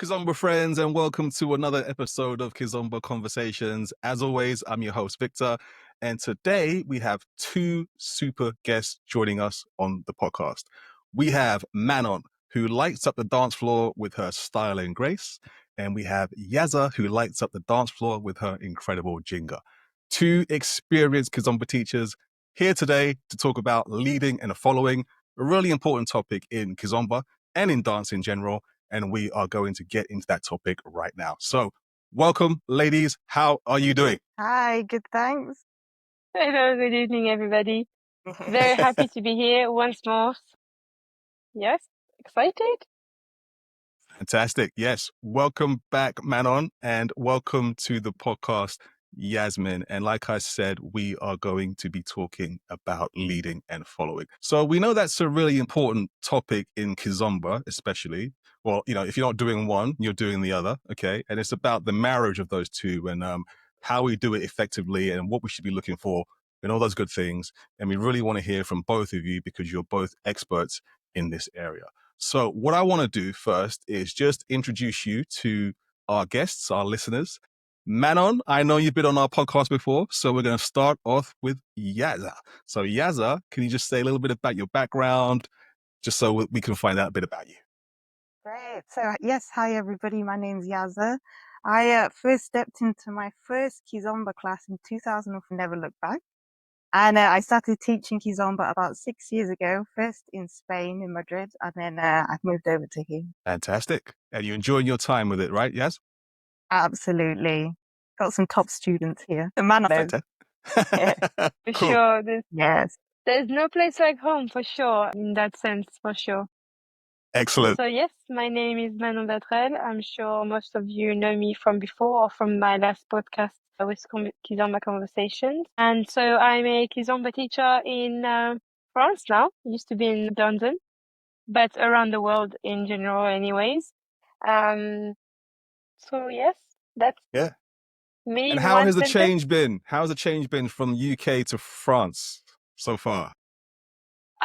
Kizomba friends, and welcome to another episode of Kizomba Conversations. As always, I'm your host, Victor, and today we have two super guests joining us on the podcast. We have Manon, who lights up the dance floor with her style and grace, and we have Yazza, who lights up the dance floor with her incredible jinga. Two experienced Kizomba teachers here today to talk about leading and following, a really important topic in Kizomba and in dance in general. And we are going to get into that topic right now. So welcome, ladies. How are you doing? Hi, good, thanks. Hello, good evening, everybody. Very happy to be here once more. Yes, excited? Fantastic. Yes. Welcome back, Manon, and welcome to the podcast, Yasmin. And like I said, we are going to be talking about leading and following. So we know that's a really important topic in Kizomba, especially. Well, if you're not doing one, you're doing the other. Okay. And it's about the marriage of those two and how we do it effectively and what we should be looking for and all those good things. And we really want to hear from both of you because you're both experts in this area. So what I want to do first is just introduce you to our guests, our listeners. Manon, I know you've been on our podcast before, so we're going to start off with Yazza. So Yazza, can you just say a little bit about your background, just so we can find out a bit about you? Great. So, yes, hi, everybody. My name's Yazza. I first stepped into my first Kizomba class in 2000, never looked back. And I started teaching Kizomba about 6 years ago, first in Spain, in Madrid, and then I've moved over to here. Fantastic. And you're enjoying your time with it, right? Yes? Absolutely. Got some top students here. The man knows. For Cool. sure. Yes. There's no place like home, for sure, in that sense, for sure. Excellent. So yes, my name is Manon and Batrel. I'm sure most of you know me from before or from my last podcast with Kizomba Conversations. And so I'm a Kizomba teacher in France now. Used to be in London, but around the world in general anyways. So yes, that's Yeah. me And in how one has the sentence. change been? How has the change been from UK to France so far?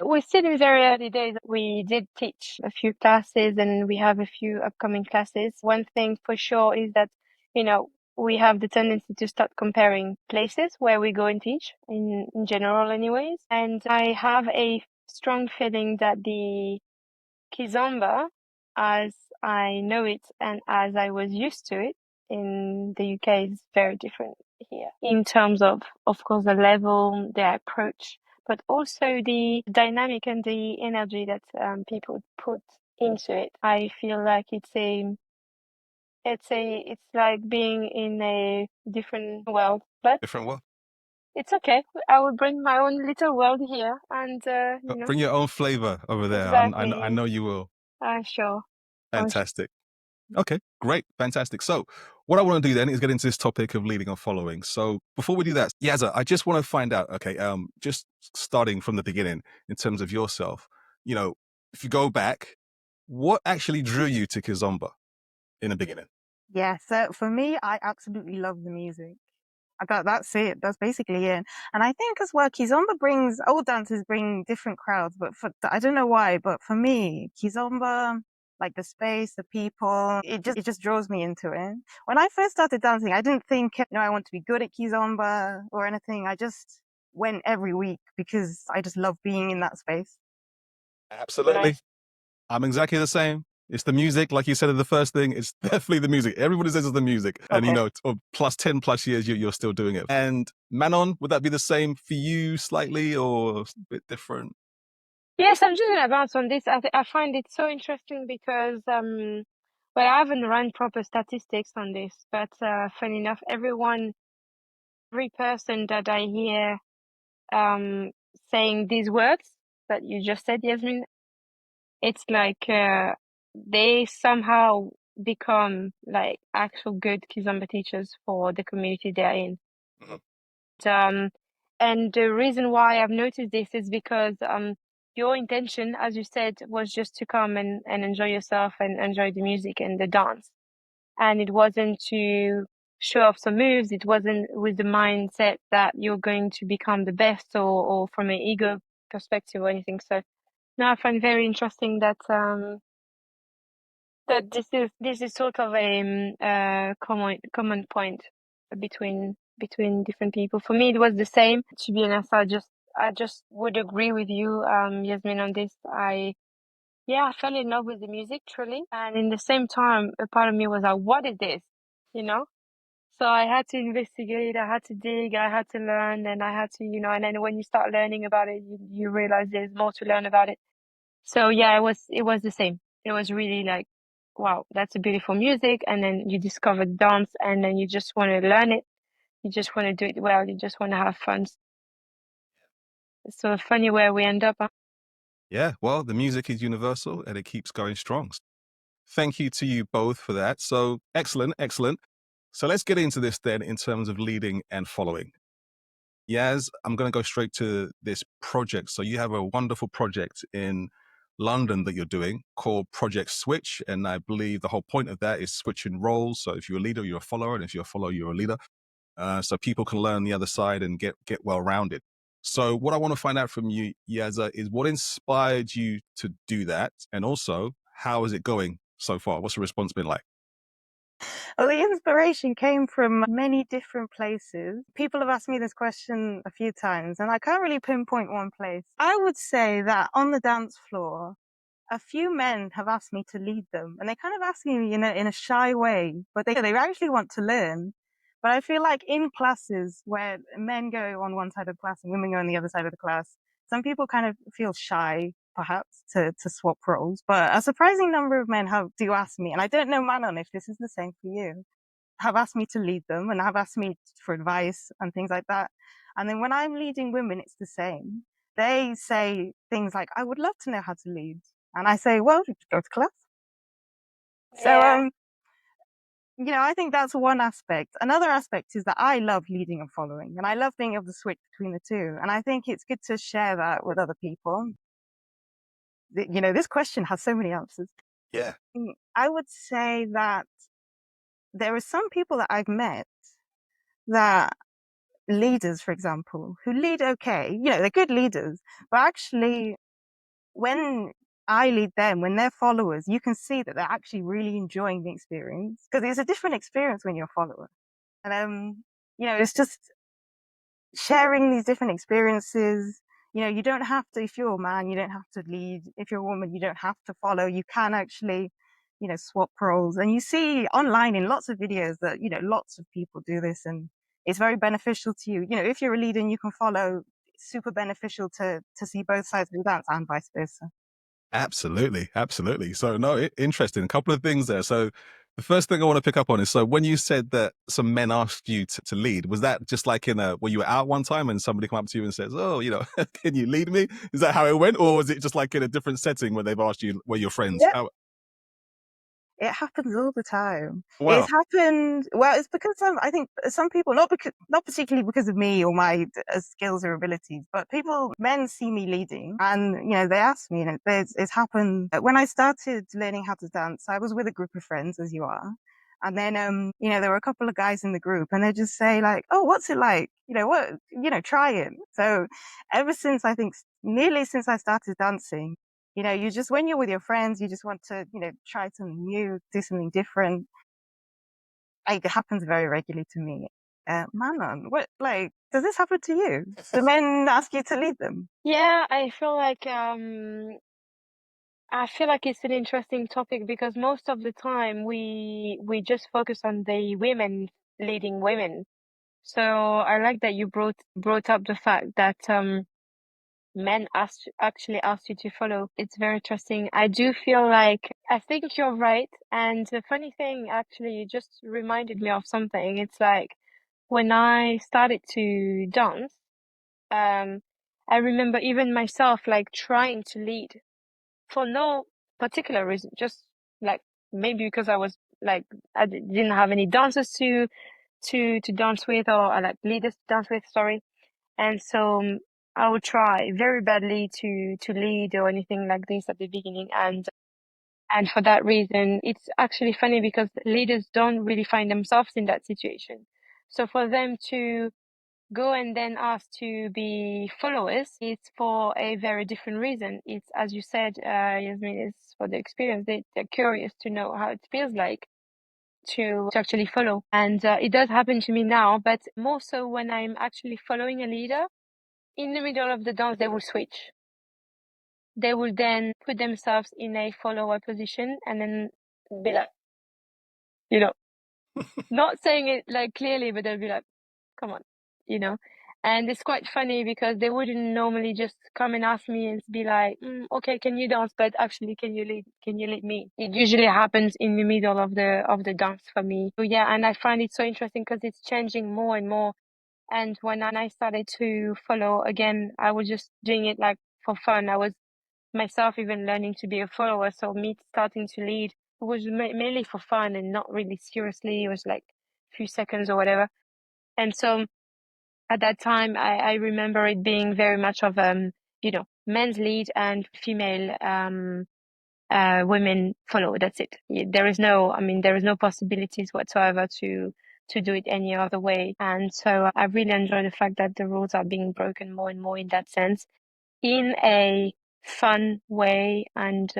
We're still in very early days. We did teach a few classes and we have a few upcoming classes. One thing for sure is that, we have the tendency to start comparing places where we go and teach in general anyways. And I have a strong feeling that the Kizomba, as I know it and as I was used to it in the UK, is very different here in terms of course, the level, the approach, but also the dynamic and the energy that people put into it. I feel like it's like being in a different world, but Different world. it's okay. I will bring my own little world here, and Bring your own flavor over there. exactly. I know you will. I'm sure. Fantastic. Okay, great. Fantastic. So what I want to do then is get into this topic of leading and following. So before we do that, Yazza, I just want to find out, okay, just starting from the beginning in terms of yourself, if you go back, what actually drew you to Kizomba in the beginning? Yeah, so for me, I absolutely love the music. That's it. That's basically it. And I think as well, Kizomba brings, all dances bring different crowds, but I don't know why, but for me, Kizomba, like the space, the people, it just draws me into it. When I first started dancing, I didn't think, I want to be good at Kizomba or anything. I just went every week because I just love being in that space. Absolutely. Nice. I'm exactly the same. It's the music, like you said in the first thing, it's definitely the music. Everybody says it's the music. And, plus 10 plus years, you're still doing it. And Manon, would that be the same for you slightly or a bit different? Yes, I'm just gonna bounce on this. I find it so interesting because, well, I haven't run proper statistics on this, but funny enough, every person that I hear saying these words that you just said, Yasmin, it's like they somehow become like actual good Kizomba teachers for the community they're in. Mhm. And the reason why I've noticed this is because your intention, as you said, was just to come and enjoy yourself and enjoy the music and the dance. And it wasn't to show off some moves. It wasn't with the mindset that you're going to become the best or from an ego perspective or anything. So now I find very interesting that that this is sort of a common point between different people. For me, it was the same. To be honest, I just would agree with you, Yasmin, on this. I fell in love with the music truly, and in the same time, a part of me was like, "What is this?" You know. So I had to investigate, I had to dig, I had to learn, and I had to, and then when you start learning about it, you realize there's more to learn about it. So yeah, it was the same. It was really like, wow, that's a beautiful music. And then you discover dance, and then you just want to learn it. You just want to do it well. You just want to have fun. So funny where we end up. Huh? Yeah, well, the music is universal and it keeps going strong. Thank you to you both for that. So excellent, excellent. So let's get into this then in terms of leading and following. Yaz, I'm going to go straight to this project. So you have a wonderful project in London that you're doing called Project Switch. And I believe the whole point of that is switching roles. So if you're a leader, you're a follower. And if you're a follower, you're a leader. So people can learn the other side and get well rounded. So what I want to find out from you, Yaza, is what inspired you to do that? And also, how is it going so far? What's the response been like? Well, the inspiration came from many different places. People have asked me this question a few times, and I can't really pinpoint one place. I would say that on the dance floor, a few men have asked me to lead them, and they kind of ask me in a shy way, but they actually want to learn. But I feel like in classes where men go on one side of the class and women go on the other side of the class, some people kind of feel shy, perhaps, to swap roles. But a surprising number of men do ask me, and I don't know, Manon, if this is the same for you, have asked me to lead them and have asked me for advice and things like that. And then when I'm leading women, it's the same. They say things like, I would love to know how to lead. And I say, well, go to class. So, Yeah, I think that's one aspect. Another aspect is that I love leading and following, and I love being able to switch between the two. And I think it's good to share that with other people. This question has so many answers. Yeah. I would say that there are some people that I've met that leaders, for example, who lead okay, they're good leaders, but actually when I lead them, when they're followers, you can see that they're actually really enjoying the experience because it's a different experience when you're a follower. And it's just sharing these different experiences. You don't have to, if you're a man, you don't have to lead. If you're a woman, you don't have to follow. You can actually, swap roles. And you see online in lots of videos that, lots of people do this and it's very beneficial to you. If you're a leader and you can follow, it's super beneficial to see both sides of the dance and vice versa. Absolutely, absolutely. So no, interesting. A couple of things there. So the first thing I want to pick up on is, so when you said that some men asked you to lead, was that just like were you out one time and somebody come up to you and says, oh, can you lead me? Is that how it went? Or was it just like in a different setting where they've asked you, were your friends? How? It happens all the time. It's Wow. happened. Well, it's because I think some people, not particularly because of me or my skills or abilities, but men see me leading, and they ask me, and it's happened when I started learning how to dance. I was with a group of friends, as you are, and then there were a couple of guys in the group, and they just say like, "Oh, what's it like? Try it." So, ever since I think nearly since I started dancing. You just, when you're with your friends, you just want to, try something new, do something different. It happens very regularly to me. Manon, does this happen to you? Do men ask you to lead them? yeah. I feel like it's an interesting topic because most of the time we just focus on the women leading women. So I like that you brought up the fact that men actually asked you to follow. It's very interesting. I do feel like I think you're right. And the funny thing, actually, you just reminded me of something. It's like when I started to dance, um, I remember even myself like trying to lead for no particular reason, just like maybe because I was like didn't have any dancers to dance with or like leaders to dance with, sorry. And so I would try very badly to lead or anything like this at the beginning. And for that reason, it's actually funny because leaders don't really find themselves in that situation. So for them to go and then ask to be followers, it's for a very different reason. It's, as you said, Yasmin, it's for the experience. They're curious to know how it feels like to actually follow. And it does happen to me now, but more so when I'm actually following a leader. In the middle of the dance, they will switch. They will then put themselves in a follower position and then be like, you know, not saying it like clearly, but they'll be like, come on, you know. And it's quite funny because they wouldn't normally just come and ask me and be like, okay, can you dance? But actually, can you lead me? It usually happens in the middle of the dance for me. So yeah, and I find it so interesting because it's changing more and more. And when I started to follow again, I was just doing it like for fun. I was myself even learning to be a follower. So me starting to lead was mainly for fun and not really seriously. It was like a few seconds or whatever. And so at that time, I remember it being very much of, men's lead and female, women follow. That's it. There is no possibilities whatsoever to do it any other way. And so I really enjoy the fact that the rules are being broken more and more in that sense, in a fun way and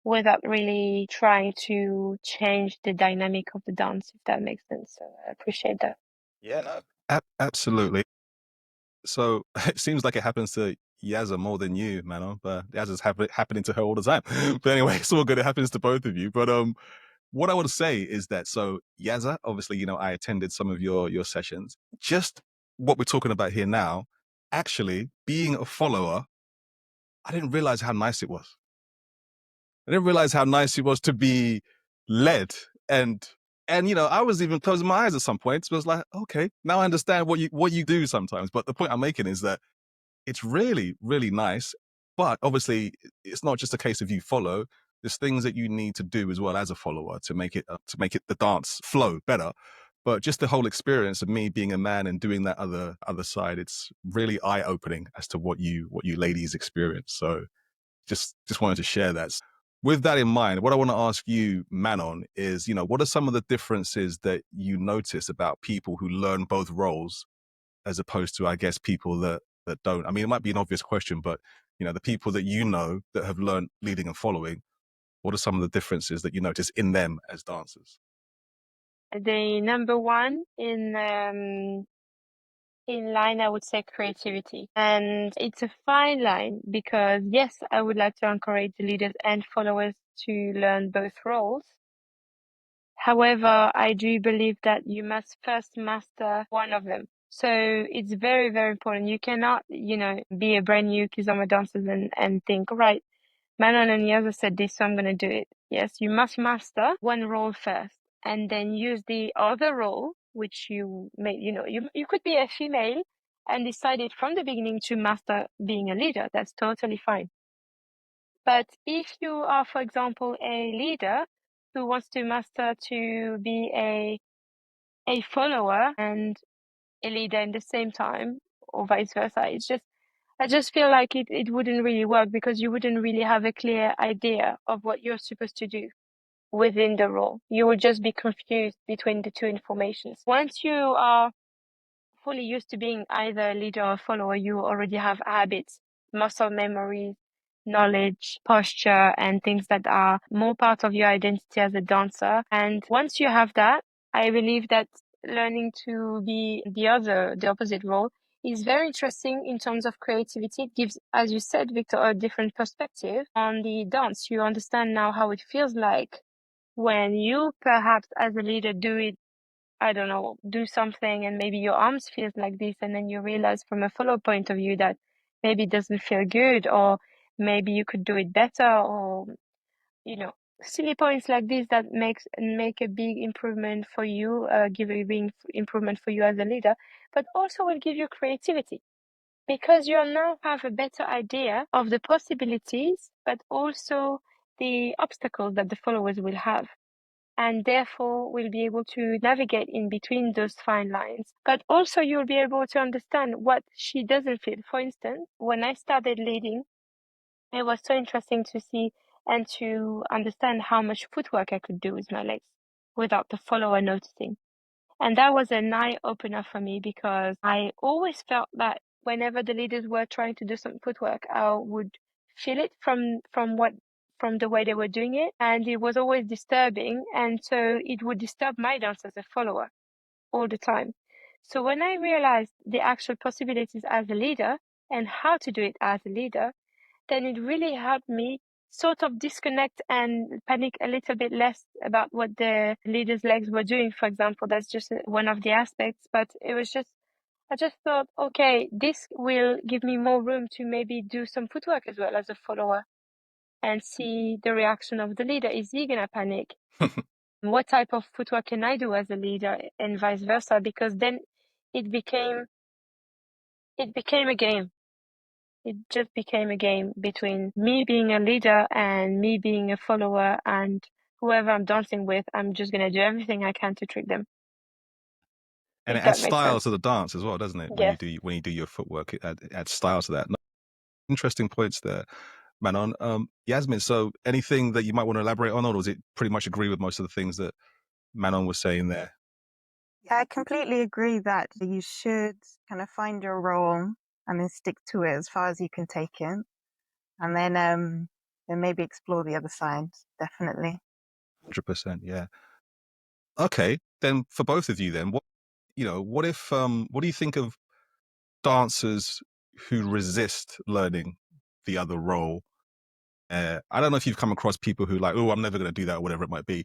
without really trying to change the dynamic of the dance, if that makes sense. So I appreciate that. Yeah, no. Absolutely. So it seems like it happens to Yazza more than you, Manon, but Yazza's happening to her all the time. But anyway, it's all good. It happens to both of you. But what I want to say is that, so Yazza, obviously, I attended some of your sessions. Just what we're talking about here now, actually being a follower, I didn't realize how nice it was. I didn't realize how nice it was to be led, and I was even closing my eyes at some points. But I was like, okay, now I understand what you do sometimes. But the point I'm making is that it's really, really nice. But obviously, it's not just a case of you follow. There's things that you need to do as well as a follower to make it the dance flow better. But just the whole experience of me being a man and doing that other side, it's really eye opening as to what you ladies experience. So just wanted to share that. With that in mind, what I want to ask you, Manon, is what are some of the differences that you notice about people who learn both roles as opposed to, I guess, people that don't? I mean, it might be an obvious question, but the people that that have learned leading and following, what are some of the differences that you notice in them as dancers? The number one in line, I would say creativity. And it's a fine line because yes, I would like to encourage the leaders and followers to learn both roles. However, I do believe that you must first master one of them. So it's very, very important. You cannot, be a brand new Kizomba dancer and think, right, Manon and Yazza said this, so I'm going to do it. Yes, you must master one role first and then use the other role, which you may, you could be a female and decided from the beginning to master being a leader. That's totally fine. But if you are, for example, a leader who wants to master to be a follower and a leader in the same time, or vice versa, I just feel like it wouldn't really work because you wouldn't really have a clear idea of what you're supposed to do within the role. You would just be confused between the two informations. Once you are fully used to being either a leader or a follower, you already have habits, muscle memories, knowledge, posture, and things that are more part of your identity as a dancer. And once you have that, I believe that learning to be the opposite role is very interesting in terms of creativity. It gives, as you said, Victor, a different perspective on the dance. You understand now how it feels like when you perhaps as a leader do it, I don't know, do something and maybe your arms feels like this, and then you realize from a follow point of view that maybe it doesn't feel good, or maybe you could do it better, or you know, silly points like this that make a big improvement for you, give a big improvement for you as a leader, but also will give you creativity because you now have a better idea of the possibilities, but also the obstacles that the followers will have, and therefore will be able to navigate in between those fine lines. But also you'll be able to understand what she doesn't feel. For instance, when I started leading, it was so interesting to see and to understand how much footwork I could do with my legs without the follower noticing. And that was an eye opener for me because I always felt that whenever the leaders were trying to do some footwork, I would feel it from the way they were doing it, and it was always disturbing, and so it would disturb my dance as a follower all the time. So when I realized the actual possibilities as a leader and how to do it as a leader, then it really helped me sort of disconnect and panic a little bit less about what the leaders' legs were doing, for example. That's just one of the aspects, but it was just, I just thought, okay, this will give me more room to maybe do some footwork as well as a follower and see the reaction of the leader. Is he gonna panic? What type of footwork can I do as a leader and vice versa? Because then it became a game. It just became a game between me being a leader and me being a follower, and whoever I'm dancing with, I'm just gonna do everything I can to trick them. And it If adds that makes style sense. to the dance as well, doesn't it? Yes. When you do your footwork, it adds style to that. Interesting points there, Manon. Yasmin, so anything that you might want to elaborate on, or does it pretty much agree with most of the things that Manon was saying there? Yeah, I completely agree that you should kind of find your role and then stick to it as far as you can take it. And then maybe explore the other side, definitely. 100%, yeah. Okay, then for both of you, then what if what do you think of dancers who resist learning the other role? I don't know if you've come across people who like, oh, I'm never going to do that, or whatever it might be.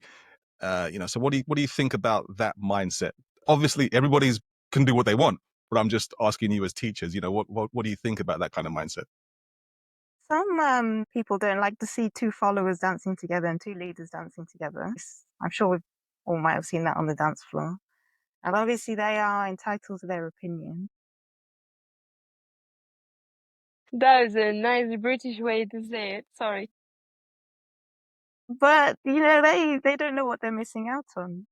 So what do you think about that mindset? Obviously, everybody's can do what they want, but I'm just asking you as teachers. What do you think about that kind of mindset? Some people don't like to see two followers dancing together and two leaders dancing together. I'm sure we all might have seen that on the dance floor. And obviously they are entitled to their opinion. That is a nice British way to say it. Sorry. But, they don't know what they're missing out on,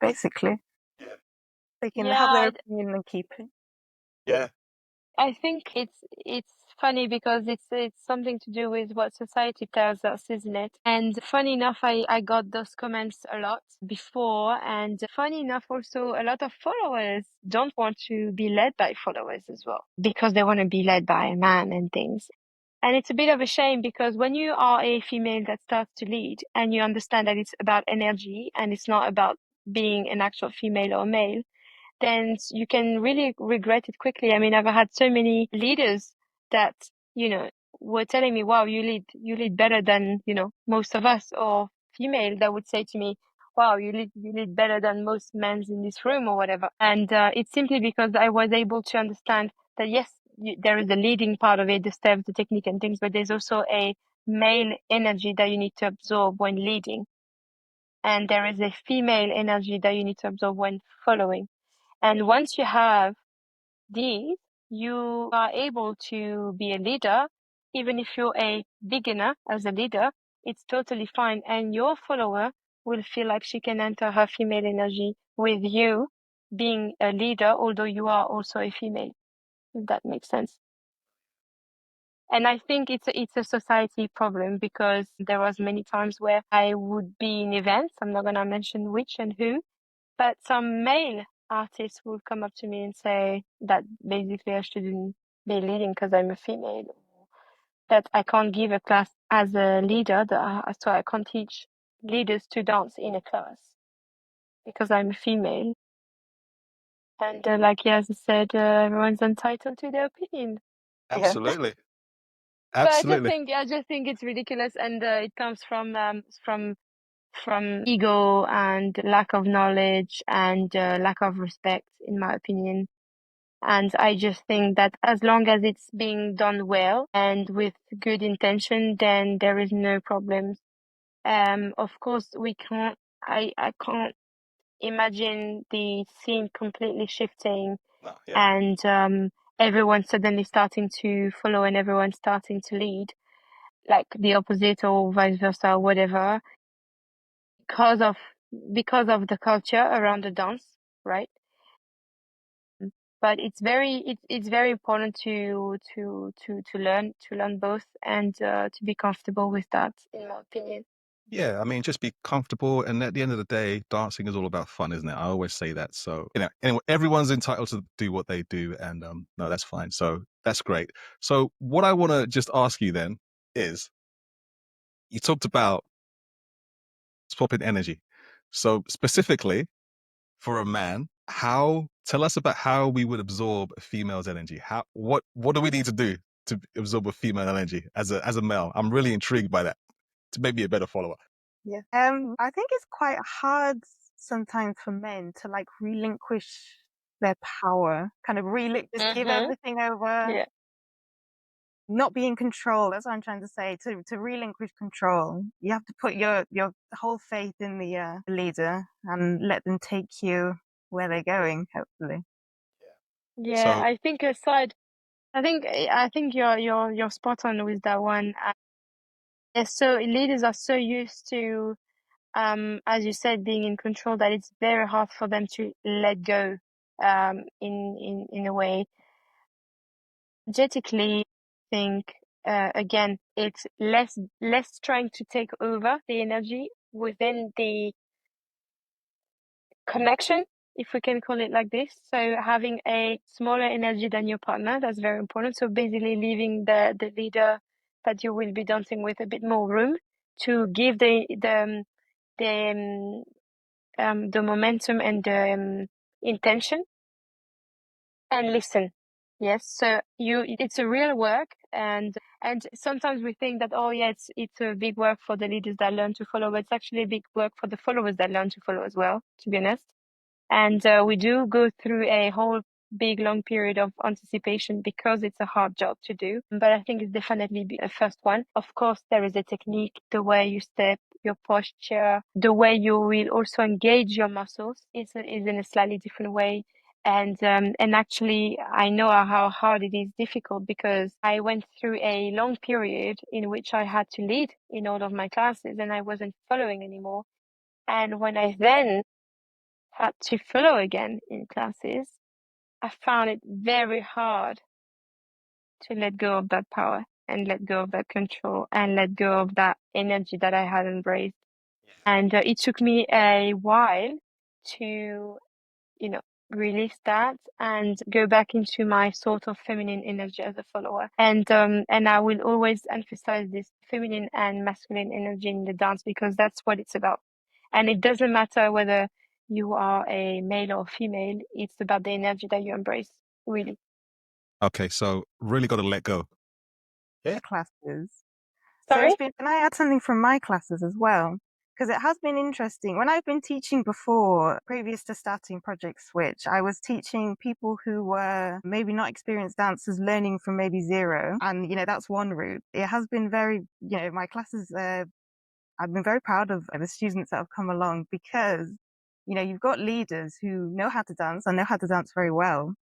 basically. Yeah. They can have their Yeah, opinion and keep it. Yeah. I think it's funny because it's something to do with what society tells us, isn't it? And funny enough, I got those comments a lot before, and funny enough, also a lot of followers don't want to be led by followers as well because they want to be led by a man and things. And it's a bit of a shame because when you are a female that starts to lead and you understand that it's about energy and it's not about being an actual female or male, then you can really regret it quickly. I mean, I've had so many leaders that, were telling me, wow, you lead better than, most of us, or female that would say to me, wow, you lead better than most men in this room or whatever. And, it's simply because I was able to understand that yes, there is the leading part of it, the steps, the technique and things, but there's also a male energy that you need to absorb when leading. And there is a female energy that you need to absorb when following. And once you have these, you are able to be a leader. Even if you're a beginner as a leader, it's totally fine. And your follower will feel like she can enter her female energy with you being a leader, although you are also a female, if that makes sense. And I think it's a society problem because there was many times where I would be in events. I'm not gonna mention which and who, but some male artists will come up to me and say that basically I shouldn't be leading because I'm a female, that I can't give a class as a leader, so I can't teach leaders to dance in a class because I'm a female. And like Yaz said, everyone's entitled to their opinion. Yeah. Absolutely. But Absolutely. I just think it's ridiculous, and it comes from ego and lack of knowledge and lack of respect, in my opinion. And I just think that as long as it's being done well and with good intention, then there is no problem. Of course, I can't imagine the scene completely shifting No, yeah. and everyone suddenly starting to follow and everyone starting to lead, like the opposite or vice versa, or whatever, because of the culture around the dance, right? But it's very important to learn both and to be comfortable with that, in my opinion. Yeah, I mean, just be comfortable. And at the end of the day, dancing is all about fun, isn't it? I always say that. So, anyway, everyone's entitled to do what they do. And no, that's fine. So that's great. So what I want to just ask you then is you talked about swapping energy. So specifically for a man, tell us about how we would absorb a female's energy. What do we need to do to absorb a female energy as a male? I'm really intrigued by that to make me a better follower. Yeah. I think it's quite hard sometimes for men to like relinquish their power, kind of just give Mm-hmm. everything over, Yeah. not be in control. That's what I'm trying to say. To relinquish control, you have to put your whole faith in the leader and let them take you where they're going, hopefully. Yeah, So I think I think you're spot on with that one. So leaders are so used to, as you said, being in control that it's very hard for them to let go, in a way. Energetically, I think, again, it's less trying to take over the energy within the connection, if we can call it like this. So having a smaller energy than your partner, that's very important. So basically leaving the leader that you will be dancing with a bit more room to give the the momentum and the intention, and listen. Yes, so it's a real work, and sometimes we think that, oh yeah, it's a big work for the leaders that learn to follow, but it's actually a big work for the followers that learn to follow as well, to be honest. And we do go through a whole big long period of anticipation because it's a hard job to do. But I think it's definitely a first one. Of course, there is a technique, the way you step, your posture, the way you will also engage your muscles is in a slightly different way. And actually, I know how hard it is, difficult, because I went through a long period in which I had to lead in all of my classes and I wasn't following anymore. And when I then had to follow again in classes, I found it very hard to let go of that power and let go of that control and let go of that energy that I had embraced. And it took me a while to, you know, release that and go back into my sort of feminine energy as a follower. And I will always emphasize this feminine and masculine energy in the dance because that's what it's about. And it doesn't matter whether you are a male or female, it's about the energy that you embrace, really. okay, so really got to let go. Yeah. Classes. So Sorry? can I add something from my classes as well? Because it has been interesting. When I've been teaching before, previous to starting Project Switch, I was teaching people who were maybe not experienced dancers learning from maybe zero. And, that's one route. It has been very, my classes, I've been very proud of the students that have come along because, you've got leaders who know how to dance and know how to dance very well.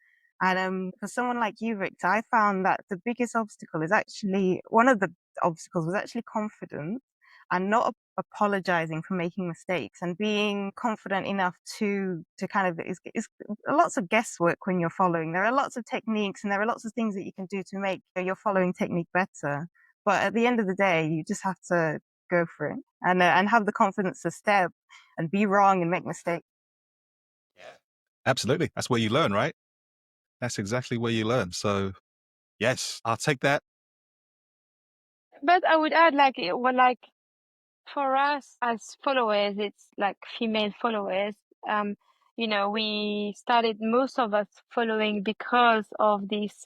And for someone like you, Victor, I found that the biggest obstacle is actually one of the obstacles was actually confidence and not apologizing for making mistakes and being confident enough to kind of it's lots of guesswork when you're following. There are lots of techniques and there are lots of things that you can do to make your following technique better. But at the end of the day, you just have to go for it and have the confidence to step and be wrong and make mistakes. Absolutely. That's where you learn, right? That's exactly where you learn. So yes, I'll take that. But I would add, like for us as followers, it's like female followers. Um, we started, most of us, following because of this.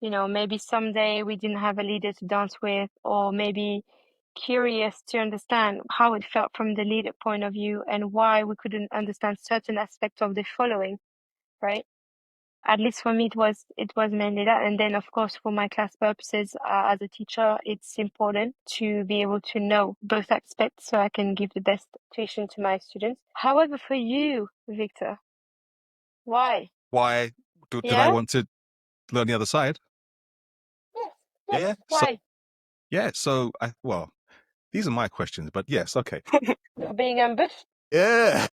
Maybe someday we didn't have a leader to dance with, or maybe curious to understand how it felt from the leader point of view and why we couldn't understand certain aspects of the following, right? At least for me, it was mainly that. And then, of course, for my class purposes, as a teacher, it's important to be able to know both aspects so I can give the best tuition to my students. However, for you, Victor, why? Why did I Yeah? want to learn the other side? Yes, yes. Yeah. So Why? yeah. So these are my questions, but yes, okay. You're being ambushed. Yeah.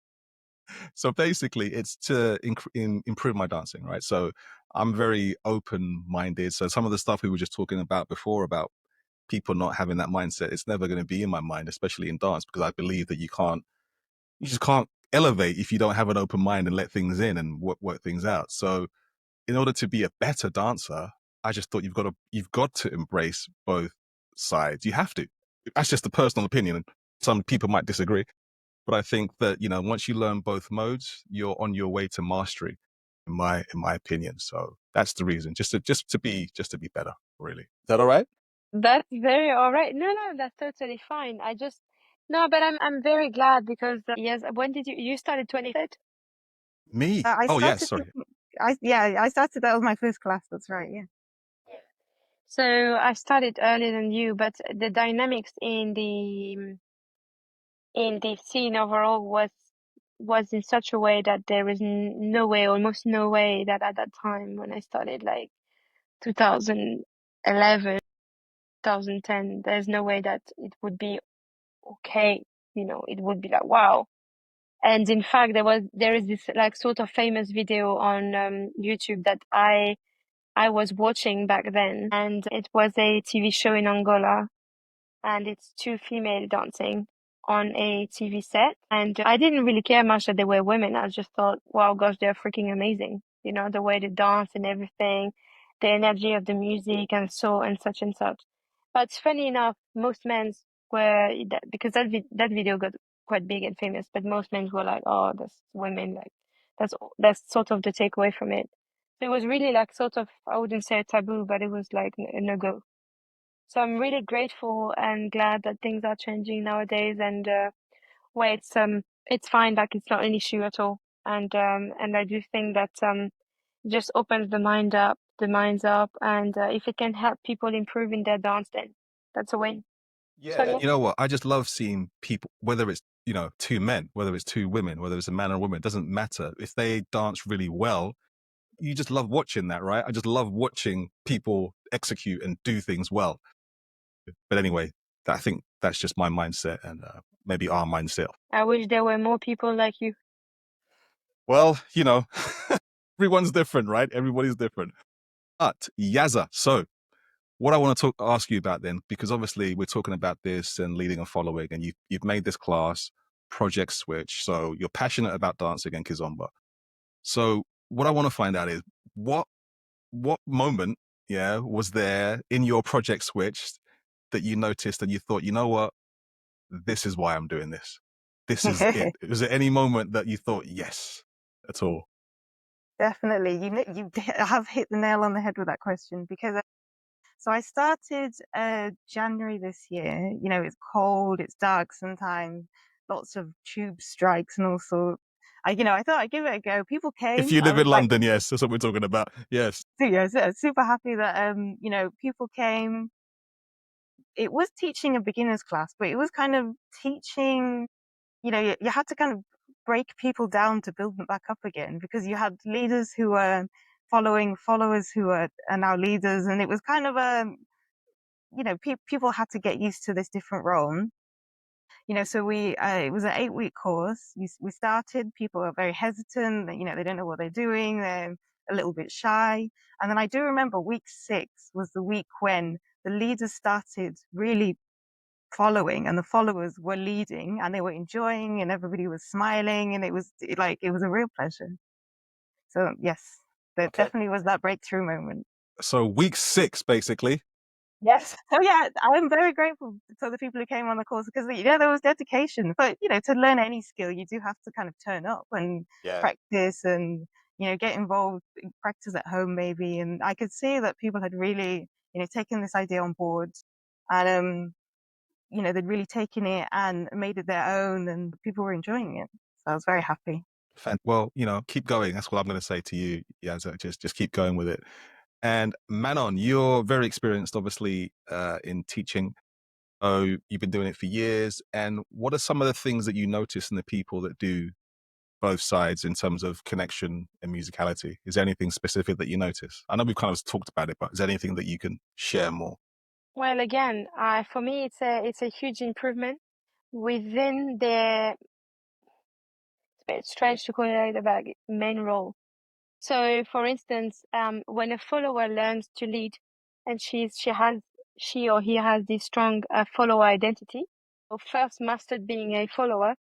So basically, it's to improve my dancing, right? So I'm very open minded. So some of the stuff we were just talking about before about people not having that mindset, it's never going to be in my mind, especially in dance, because I believe that you just can't elevate if you don't have an open mind and let things in and work things out. So in order to be a better dancer, I just thought you've got to embrace both sides. You have to. That's just a personal opinion. Some people might disagree, but I think that, once you learn both modes, you're on your way to mastery, in my opinion. So that's the reason, just to be better, really. Is that all right? That's very all right. No, no, that's totally fine. No, but I'm very glad because yes, when did you started 23rd? Me? I Oh, yes, started, sorry. I started, that was my first class. That's right. Yeah. So I started earlier than you, but the dynamics in the scene overall was in such a way that there is no way, almost no way, that at that time when I started, like 2011, 2010, there's no way that it would be okay. It would be like wow. And in fact, there is this like sort of famous video on YouTube that I was watching back then, and it was a TV show in Angola, and it's two female dancing on a TV set. And I didn't really care much that they were women. I just thought, wow, gosh, they're freaking amazing. The way they dance and everything, the energy of the music and such and such. But funny enough, most men were because that video got quite big and famous, but most men were like, oh, that's women. Like that's sort of the takeaway from it. So it was really like sort of, I wouldn't say a taboo, but it was like a no-go. So I'm really grateful and glad that things are changing nowadays, and where it's fine, like it's not an issue at all. And I do think that just opens the minds up, and if it can help people improve in their dance, then that's a win. Yeah, So and yeah. you know what? I just love seeing people, whether it's, two men, whether it's two women, whether it's a man or a woman, it doesn't matter. If they dance really well, you just love watching that, right? I just love watching people execute and do things well. But anyway, I think that's just my mindset and maybe our mindset. I wish there were more people like you. Well, everyone's different, right? Everybody's different. But Yazza, so what I want to ask you about then, because obviously we're talking about this and leading and following, and you've made this class, Project Switch. So you're passionate about dancing and Kizomba. So what I want to find out is what moment, yeah, was there in your Project Switch that you noticed and you thought, you know what, this is why I'm doing this. This is it. Was there any moment that you thought, yes, at all? Definitely. You have hit the nail on the head with that question because so I started January this year. It's cold, it's dark sometimes, lots of tube strikes and all sorts. I thought I'd give it a go. People If came. you I live was in like, London, yes, that's what we're talking about. Yes. so yeah, super happy that people came. It was teaching a beginner's class, but it was kind of teaching. You had to kind of break people down to build them back up again because you had leaders who were following followers who are now leaders, and it was kind of a people had to get used to this different role. So it was an 8-week course. We started, people are very hesitant, they don't know what they're doing, they're a little bit shy. And then I do remember week 6 was the week when the leaders started really following and the followers were leading and they were enjoying and everybody was smiling and it was a real pleasure. So yes, there Okay. definitely was that breakthrough moment. So week 6, basically. Yes. Oh yeah, I'm very grateful to the people who came on the course because there was dedication. But to learn any skill, you do have to kind of turn up and Yeah. practice and get involved, practice at home maybe. And I could see that people had really taken this idea on board, and they'd really taken it and made it their own, and people were enjoying it. So I was very happy. Well, keep going. That's what I'm going to say to you. Yeah, so just keep going with it. And Manon, you're very experienced, obviously, in teaching. Oh, you've been doing it for years. And what are some of the things that you notice in the people that do both sides in terms of connection and musicality? Is there anything specific that you notice? I know we've kind of talked about it, but is there anything that you can share more? Well, again, for me, it's a huge improvement within the. It's strange to call it like the main role. So, for instance, when a follower learns to lead, and she or he has this strong follower identity. So first mastered being a follower,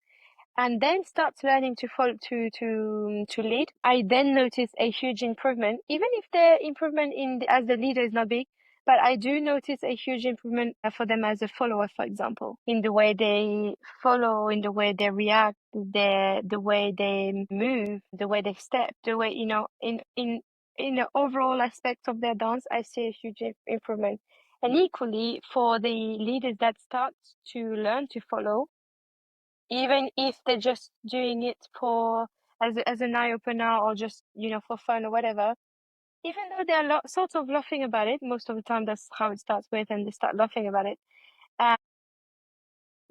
and then starts learning to follow to lead. I then notice a huge improvement, even if the improvement as the leader is not big. But I do notice a huge improvement for them as a follower, for example, in the way they follow, in the way they react, the way they move, the way they step, the way, in the overall aspects of their dance, I see a huge improvement. And equally for the leaders that start to learn to follow, even if they're just doing it for as an eye opener or just for fun or whatever, even though they're sort of laughing about it most of the time, that's how it starts with, and they start laughing about it.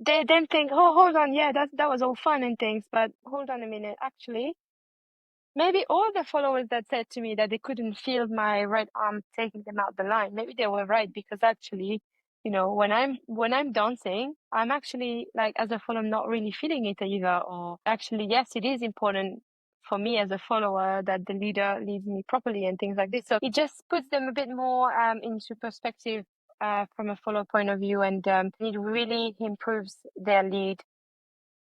They then think, oh, hold on, yeah, that was all fun and things, but hold on a minute, actually, maybe all the followers that said to me that they couldn't feel my right arm taking them out the line, maybe they were right, because actually, when I'm dancing, I'm actually, like, as a follower, I'm not really feeling it either. Or actually, yes, it is important for me as a follower that the leader leads me properly and things like this. So it just puts them a bit more into perspective from a follower point of view, and it really improves their lead.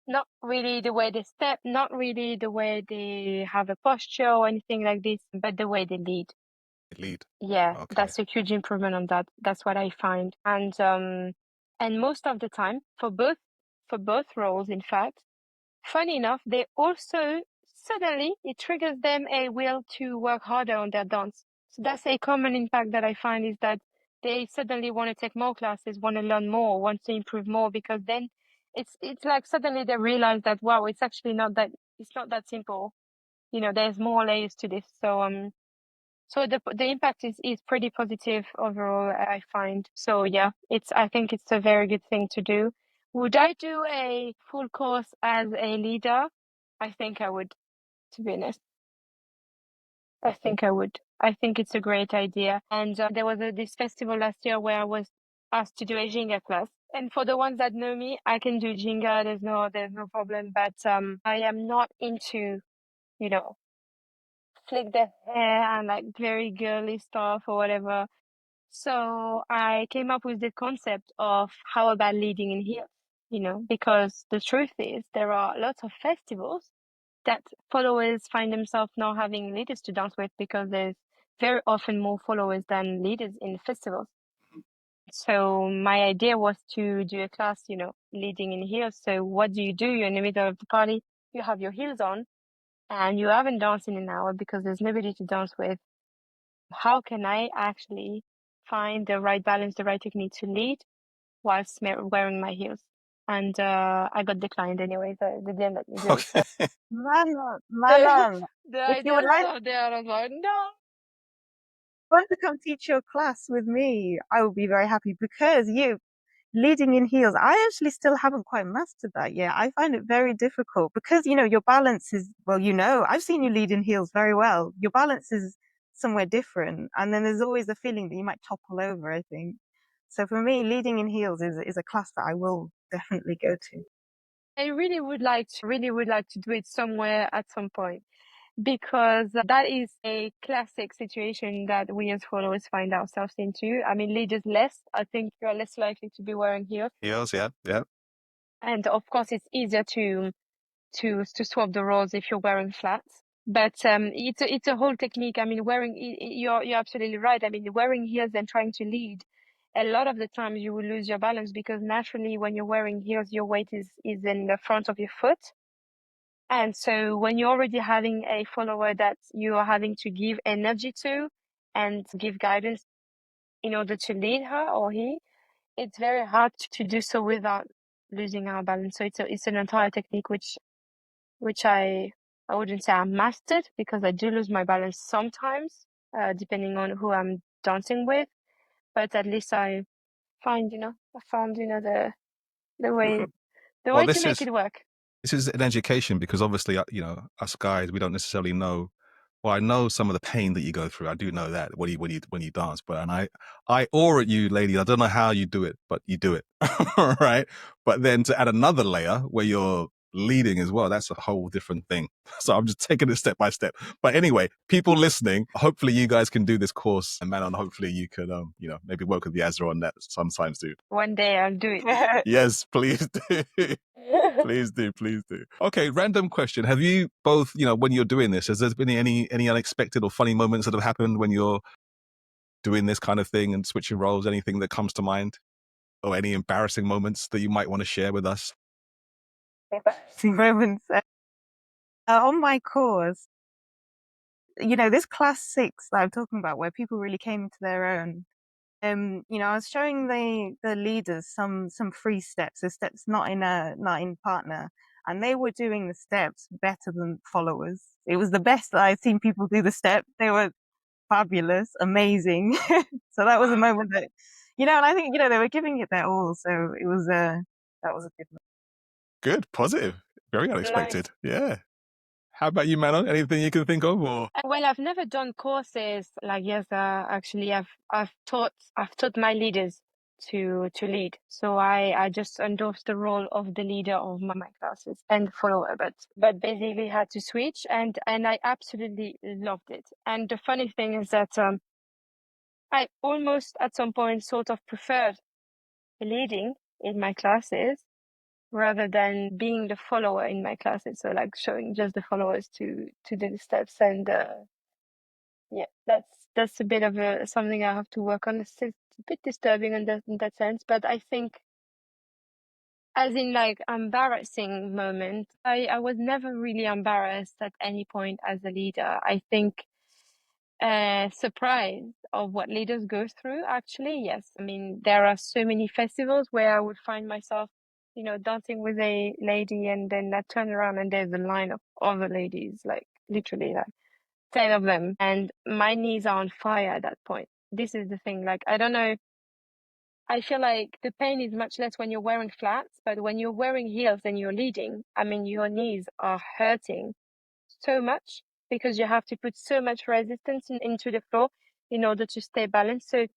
Not really the way they step, not really the way they have a posture or anything like this, but the way they lead. Lead. Yeah, Okay. that's a huge improvement on that. That's what I find. And most of the time, for both roles, in fact, funny enough, they also suddenly it triggers them a will to work harder on their dance. So that's a common impact that I find, is that they suddenly want to take more classes, want to learn more, want to improve more, because then it's like suddenly they realize that, wow, it's actually not that simple. There's more layers to this. So the impact is pretty positive overall, I find. So yeah, I think it's a very good thing to do. Would I do a full course as a leader? I think I would, to be honest. I think I would. I think it's a great idea. And there was this festival last year where I was asked to do a Jenga class. And for the ones that know me, I can do Jenga. There's no problem. But I am not into, you know, flick the hair and like very girly stuff or whatever. So I came up with the concept of how about leading in heels, because the truth is there are lots of festivals that followers find themselves not having leaders to dance with, because there's very often more followers than leaders in festivals. So my idea was to do a class, leading in heels. So what do? You're in the middle of the party, you have your heels on, and you haven't danced in an hour because there's nobody to dance with. How can I actually find the right balance, the right technique to lead whilst wearing my heels? And I got declined anyway, so they didn't let me do it. So Okay. Manon, the if you idea would like was there, I was like, no. want to come teach your class with me, I would be very happy, because you leading in heels, I actually still haven't quite mastered that yet. I find it very difficult because, your balance is, well, I've seen you lead in heels very well. Your balance is somewhere different. And then there's always the feeling that you might topple over, I think. So for me, leading in heels is a class that I will definitely go to. I really would like to do it somewhere at some point, because that is a classic situation that we as followers find ourselves into. I mean, leaders less. I think you're less likely to be wearing heels. Heels, yeah, yeah. And of course, it's easier to swap the roles if you're wearing flats. But it's a whole technique. I mean, you're absolutely right. I mean, wearing heels and trying to lead, a lot of the times you will lose your balance, because naturally when you're wearing heels, your weight is in the front of your foot. And so when you're already having a follower that you are having to give energy to and give guidance in order to lead her or he, it's very hard to do so without losing our balance. So it's an entire technique which I wouldn't say I mastered, because I do lose my balance sometimes, depending on who I'm dancing with. But at least I found the way Well, to make it work. this is an education, because obviously, us guys, we don't necessarily know. Well, I know some of the pain that you go through. I do know that when you dance, and I awe at you, lady. I don't know how you do it, but you do it, right? But then to add another layer where you're leading as well, that's a whole different thing. So I'm just taking it step by step. But anyway, people listening, hopefully you guys can do this course, and Manon, hopefully you could, maybe work with Yazza on that sometimes, dude. One day I'll do it. Yes, please do. Please do, please do. Okay, random question. Have you both, when you're doing this, has there been any unexpected or funny moments that have happened when you're doing this kind of thing and switching roles? Anything that comes to mind? Or any embarrassing moments that you might want to share with us? Embarrassing moments. On my course, this class 6 that I'm talking about, where people really came into their own. I was showing the leaders some free steps, the steps not in partner, and they were doing the steps better than followers. It was the best that I'd seen people do the step. They were fabulous, amazing. So that was a moment that, and I think they were giving it their all. So it was that was a good moment. Good, positive, very unexpected. Nice. Yeah. How about you, Manon? Anything you can think of? Or Well, I've never done courses like Yazza. Actually, I've taught my leaders to lead. So I just endorsed the role of the leader of my classes and follower, but basically had to switch, and I absolutely loved it. And the funny thing is that I almost at some point sort of preferred leading in my classes rather than being the follower in my classes. So like showing just the followers to do the steps, and yeah, that's a bit of something I have to work on. It's a bit disturbing in that sense, but I think as in like embarrassing moment, I was never really embarrassed at any point as a leader. I think surprised of what leaders go through, actually, yes. I mean, there are so many festivals where I would find myself, dancing with a lady, and then I turn around and there's a line of other ladies, like literally like 10 of them, and my knees are on fire at that point. This is the thing, like, I don't know. I feel like the pain is much less when you're wearing flats, but when you're wearing heels and you're leading, I mean, your knees are hurting so much because you have to put so much resistance into the floor in order to stay balanced. So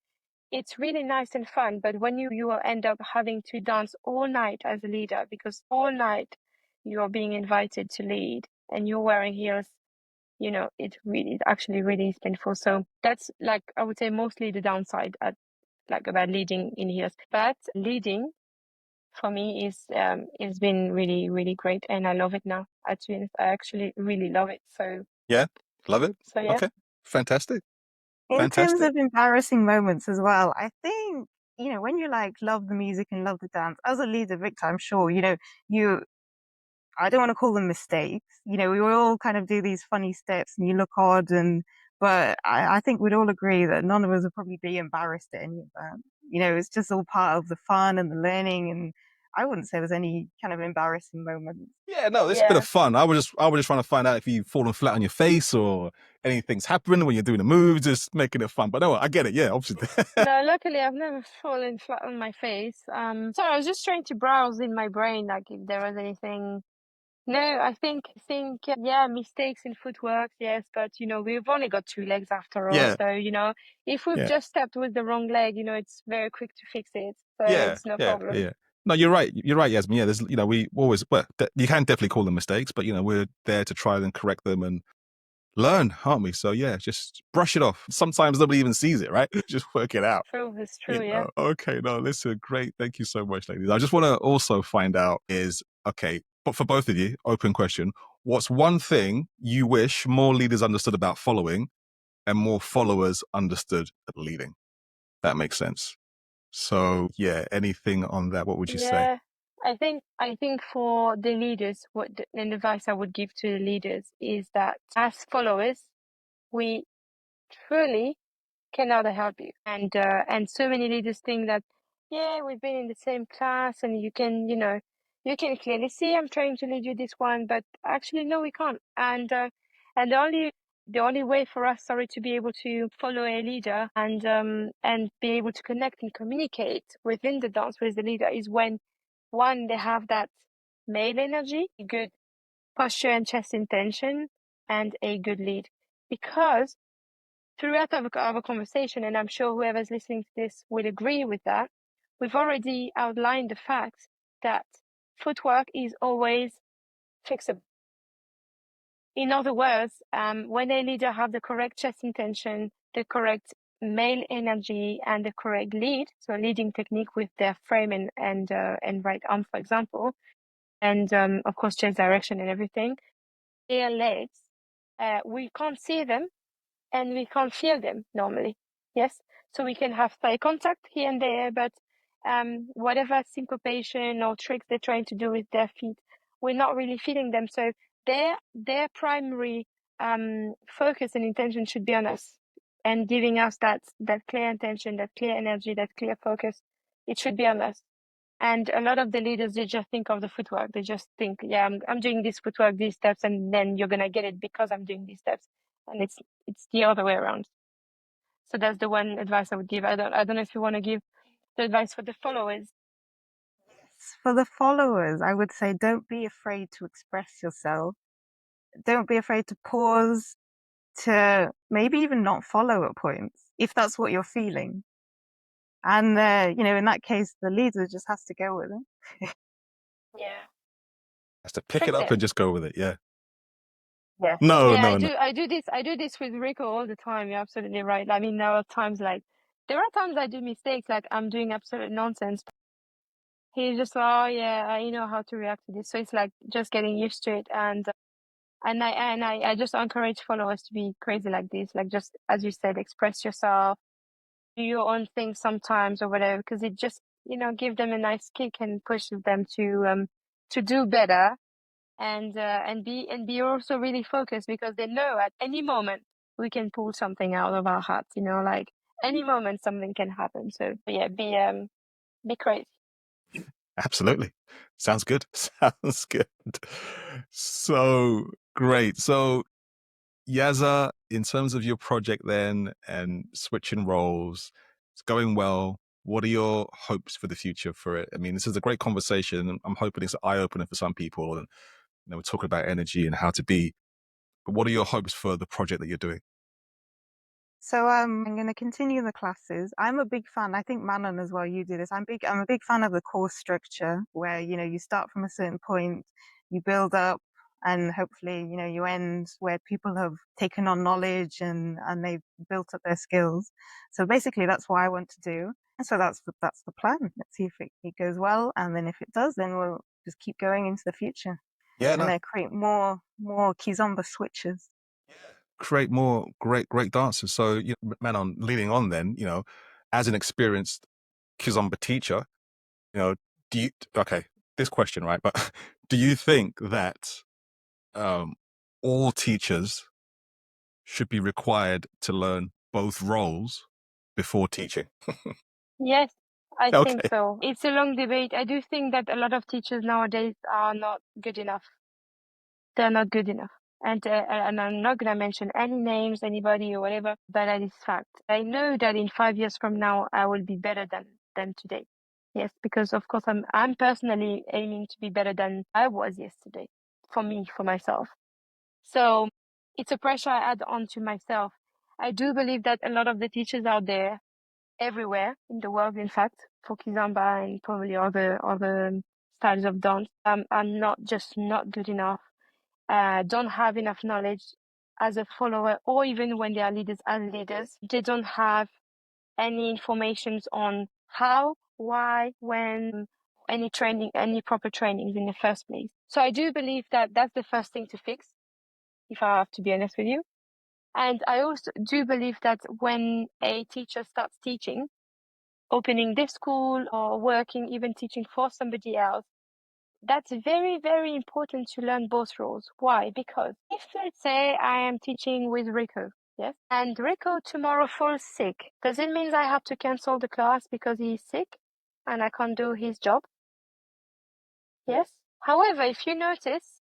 it's really nice and fun, but when you end up having to dance all night as a leader, because all night you're being invited to lead and you're wearing heels, it really actually really is painful. So that's, like, I would say mostly the downside about leading in heels. But leading for me is been really, really great, and I love it now. Actually, I actually really love it. So yeah, love it. yeah. Okay, fantastic. In terms Fantastic. of embarrassing moments as well, I think, when you like love the music and love the dance, as a leader, Victor, I'm sure, I don't want to call them mistakes. We all kind of do these funny steps and you look odd, but I think we'd all agree that none of us would probably be embarrassed at any of that. It's just all part of the fun and the learning, and I wouldn't say there's any kind of embarrassing moments. Yeah, no, it's a bit of fun. I was just trying to find out if you've fallen flat on your face or anything's happened when you're doing the moves, just making it fun. But no, I get it. Yeah, obviously. No, luckily I've never fallen flat on my face. So I was just trying to browse in my brain, like if there was anything. No, I think yeah, mistakes in footwork, yes, but we've only got 2 legs after all. Yeah, So, if we've yeah, just stepped with the wrong leg, it's very quick to fix it. So yeah, it's no yeah, problem. yeah. No, you're right. You're right, Yasmin. Yeah, there's, we always, well, you can definitely call them mistakes, but we're there to try and correct them and learn, aren't we? So yeah, just brush it off. Sometimes nobody even sees it, right? Just work it out. True, it's true, yeah. Okay, no, listen, great. Thank you so much, ladies. I just want to also find out is, okay, but for both of you, open question, what's one thing you wish more leaders understood about following and more followers understood at leading? That makes sense. So yeah, anything on that? What would you say? Yeah, I think for the leaders, an advice I would give to the leaders is that as followers, we truly cannot help you. And so many leaders think that, yeah, we've been in the same class and you can clearly see I'm trying to lead you this one, but actually no, we can't. And the only way for us, sorry, to be able to follow a leader and be able to connect and communicate within the dance with the leader is when, one, they have that male energy, good posture and chest intention, and a good lead. Because throughout our conversation, and I'm sure whoever's listening to this will agree with that, we've already outlined the fact that footwork is always fixable. In other words, when a leader have the correct chest intention, the correct male energy, and the correct lead, so leading technique with their frame and right arm, for example, and of course chest direction and everything, their legs, we can't see them and we can't feel them normally. Yes, so we can have thigh contact here and there, but whatever syncopation or tricks they're trying to do with their feet, we're not really feeling them. So their primary focus and intention should be on us and giving us that clear intention, that clear energy, that clear focus. It should be on us. And a lot of the leaders, they just think of the footwork. They just think, yeah, I'm doing this footwork, these steps, and then you're gonna get it because I'm doing these steps. And it's the other way around. So that's the one advice I would give. I don't know if you want to give the advice for the followers. For the followers, I would say don't be afraid to express yourself. Don't be afraid to pause, to maybe even not follow at points, if that's what you're feeling. And, in that case, the leader just has to go with it. Yeah. Has to pick Trick it up them. and just go with it. Yeah. Yes. No, Yeah, no, no. I do this with Rico all the time. You're absolutely right. I mean, there are times I do mistakes, like I'm doing absolute nonsense. He's just like, oh yeah, I know how to react to this. So it's like just getting used to it, and I just encourage followers to be crazy like this, like just as you said, express yourself, do your own thing sometimes or whatever, because it just give them a nice kick and pushes them to do better and be also really focused, because they know at any moment we can pull something out of our hats, like any moment something can happen. So yeah, be crazy. Absolutely. Sounds good. Sounds good. So great. So Yazza, in terms of your project then and switching roles, it's going well. What are your hopes for the future for it? I mean, this is a great conversation. I'm hoping it's eye-opener for some people. And we're talking about energy and how to be. But what are your hopes for the project that you're doing? So I'm going to continue the classes. I'm a big fan. I think Manon as well. You do this. I'm a big fan of the course structure where you start from a certain point, you build up, and hopefully you end where people have taken on knowledge and they've built up their skills. So basically, that's what I want to do. And so that's the plan. Let's see if it goes well, and then if it does, then we'll just keep going into the future Yeah, and no. then create more Kizomba switches. Create more great dancers. So, Manon, leading on then, as an experienced Kizomba teacher, do you, okay, this question, right? But do you think that all teachers should be required to learn both roles before teaching? Yes, I think Okay. so. It's a long debate. I do think that a lot of teachers nowadays are not good enough. They're not good enough. And I'm not gonna mention any names, anybody or whatever, but that is fact. I know that in 5 years from now, I will be better than today. Yes, because of course I'm personally aiming to be better than I was yesterday. For me, for myself. So it's a pressure I add on to myself. I do believe that a lot of the teachers out there, everywhere in the world, in fact, for Kizomba and probably other styles of dance, are not good enough. Don't have enough knowledge as a follower, or even when they are leaders as leaders, they don't have any information on how, why, when, any proper trainings in the first place. So I do believe that that's the first thing to fix, if I have to be honest with you. And I also do believe that when a teacher starts teaching, opening this school or working, even teaching for somebody else, that's very, very important to learn both roles. Why? Because if, let's say, I am teaching with Rico, yes, and Rico tomorrow falls sick, does it mean I have to cancel the class because he's sick and I can't do his job? Yes. However, if you notice,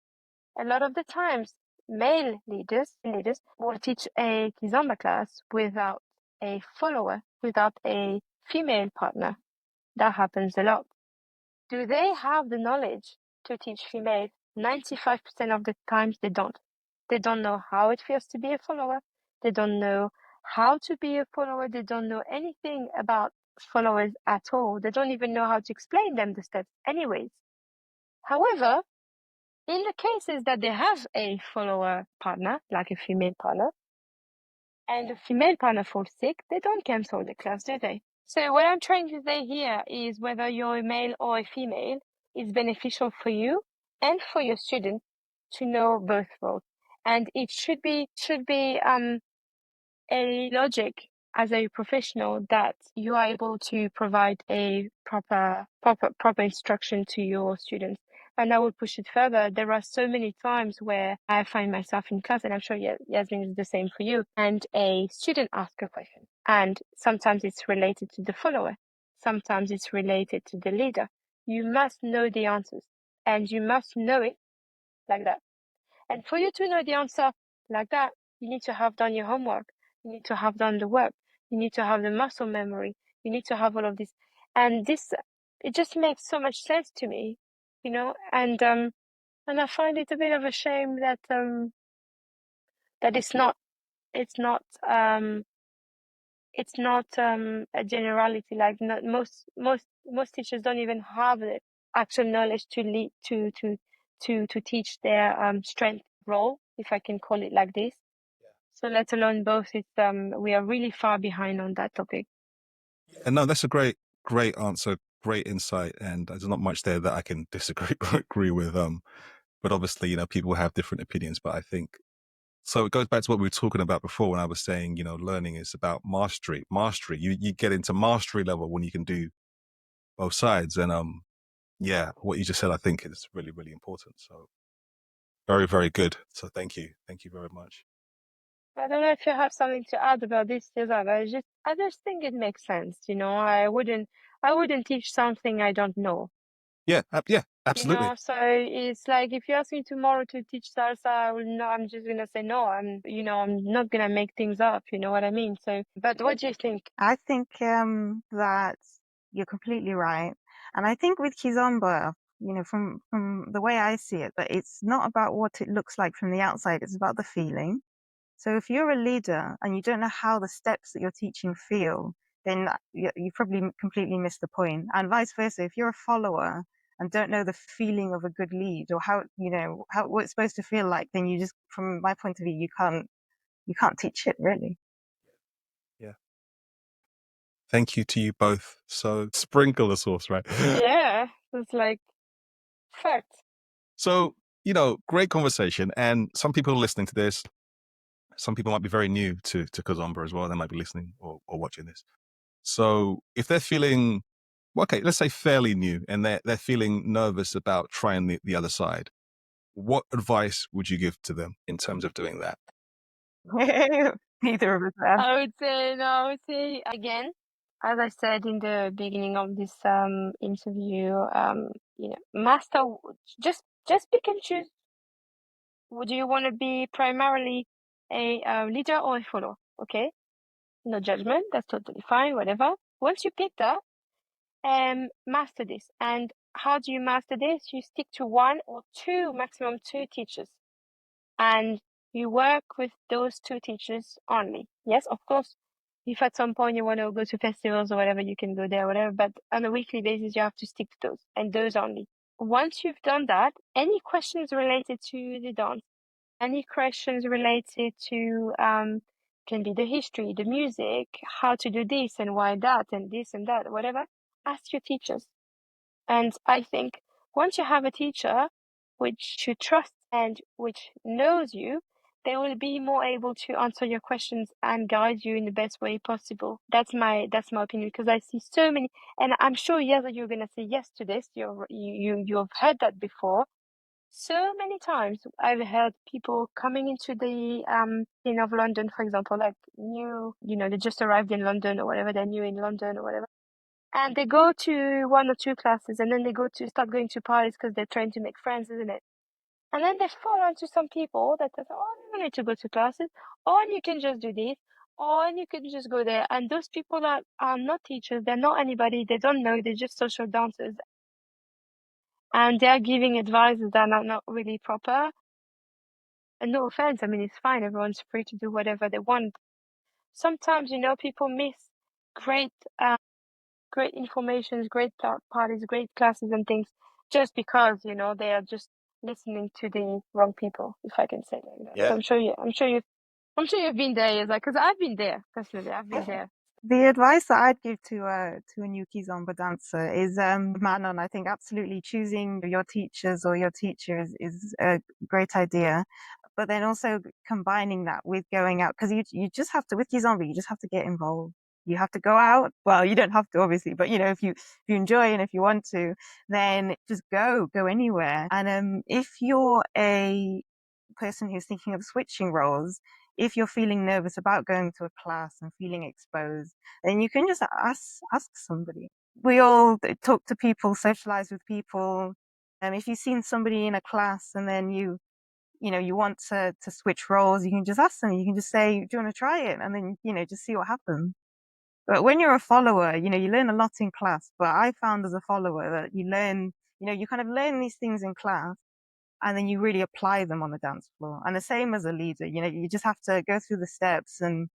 a lot of the times, male leaders will teach a Kizomba class without a follower, without a female partner. That happens a lot. Do they have the knowledge to teach females? 95% of the times they don't. They don't know how it feels to be a follower. They don't know how to be a follower. They don't know anything about followers at all. They don't even know how to explain them the steps anyways. However, in the cases that they have a follower partner, like a female partner, and the female partner falls sick, they don't cancel the class, do they? So what I'm trying to say here is whether you're a male or a female, it's beneficial for you and for your student to know both roles. And it should be a logic as a professional that you are able to provide a proper instruction to your students. And I will push it further. There are so many times where I find myself in class, and I'm sure Yasmin is the same for you, and a student asks a question. And sometimes it's related to the follower. Sometimes it's related to the leader. You must know the answers, and you must know it like that. And for you to know the answer like that, you need to have done your homework. You need to have done the work. You need to have the muscle memory. You need to have all of this. And this, it just makes so much sense to me, you know, and I find it a bit of a shame that, that it's not a generality. Like not, most teachers don't even have the actual knowledge to lead to teach their strength role, if I can call it like this. So let alone both, it's we are really far behind on that topic. And no, that's a great answer, great insight, and there's not much there that I can disagree or agree with. But obviously, people have different opinions. But I think so. It goes back to what we were talking about before when I was saying, learning is about mastery. Mastery. You get into mastery level when you can do both sides. And yeah, what you just said, I think is really, really important. So very, very good. So thank you very much. I don't know if you have something to add about this, Cesar, but I just think it makes sense. I wouldn't teach something I don't know. Yeah, yeah, absolutely. So it's like if you ask me tomorrow to teach salsa, I'm just gonna say no. I'm not gonna make things up. You know what I mean? So, but what do you think? I think that you're completely right. And I think with Kizomba, from the way I see it, that it's not about what it looks like from the outside, it's about the feeling. So if you're a leader and you don't know how the steps that you're teaching feel, then you probably completely missed the point. And vice versa, if you're a follower and don't know the feeling of a good lead or how what it's supposed to feel like, then you just, from my point of view, you can't teach it really. Yeah. Thank you to you both. So sprinkle the sauce, right? Yeah, it's like fact. So, great conversation. And some people are listening to this. Some people might be very new to Kizomba as well. They might be listening or watching this. So if they're feeling, well, okay, let's say fairly new and they're feeling nervous about trying the other side, what advice would you give to them in terms of doing that? Neither of us have. I would say again, as I said in the beginning of this interview, master, just pick and choose. Would you want to be primarily a leader or a follower? Okay, no judgment. That's totally fine. Whatever. Once you pick that, master this. And how do you master this? You stick to one or two, maximum two teachers, and you work with those two teachers only. Yes, of course, if at some point you want to go to festivals or whatever, you can go there, whatever, but on a weekly basis, you have to stick to those and those only. Once you've done that, any questions related to the dance, any questions related to, can be the history, the music, how to do this and why that and this and that, whatever, ask your teachers. And I think once you have a teacher which you trust and which knows you, they will be more able to answer your questions and guide you in the best way possible. That's my opinion, because I see so many, and I'm sure yes, you're gonna say yes to this. You've heard that before. So many times I've heard people coming into the in of London, for example, like new, they just arrived in London or whatever, they're new in London or whatever, and they go to one or two classes and then they start going to parties because they're trying to make friends, isn't it? And then they fall onto some people that say, oh, you don't need to go to classes, or you can just do this, or you can just go there. And those people are not teachers, they're not anybody, they don't know, they're just social dancers. And they're giving advices that are not really proper. And no offense, I mean, it's fine, everyone's free to do whatever they want. Sometimes, people miss great great informations, great parties, great classes and things, just because, they are just listening to the wrong people, if I can say it like that. Yeah. So I'm sure you've been there, because I've been there personally. I've been there. The advice that I'd give to a new Kizomba dancer is, Manon, I think absolutely choosing your teachers or your teacher is a great idea. But then also combining that with going out, because you just have to, with Kizomba, you just have to get involved. You have to go out. Well, you don't have to, obviously, but if you enjoy and if you want to, then just go anywhere. And if you're a person who's thinking of switching roles, if you're feeling nervous about going to a class and feeling exposed, then you can just ask somebody. We all talk to people, socialize with people. If you've seen somebody in a class and then you want to switch roles, you can just ask them. You can just say, "Do you want to try it?" And then just see what happens. But when you're a follower, you learn a lot in class. But I found as a follower that you learn, you kind of learn these things in class, and then you really apply them on the dance floor. And the same as a leader, you just have to go through the steps and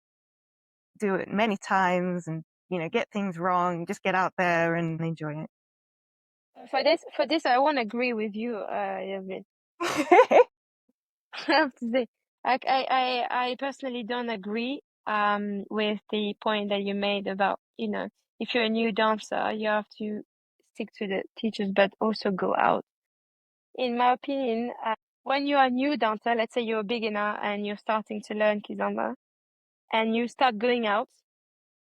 do it many times and, get things wrong, just get out there and enjoy it. For this, I won't agree with you, Yasmin. I have to say, I personally don't agree with the point that you made about, if you're a new dancer, you have to stick to the teachers, but also go out. In my opinion, when you are a new dancer, let's say you're a beginner and you're starting to learn Kizomba, and you start going out,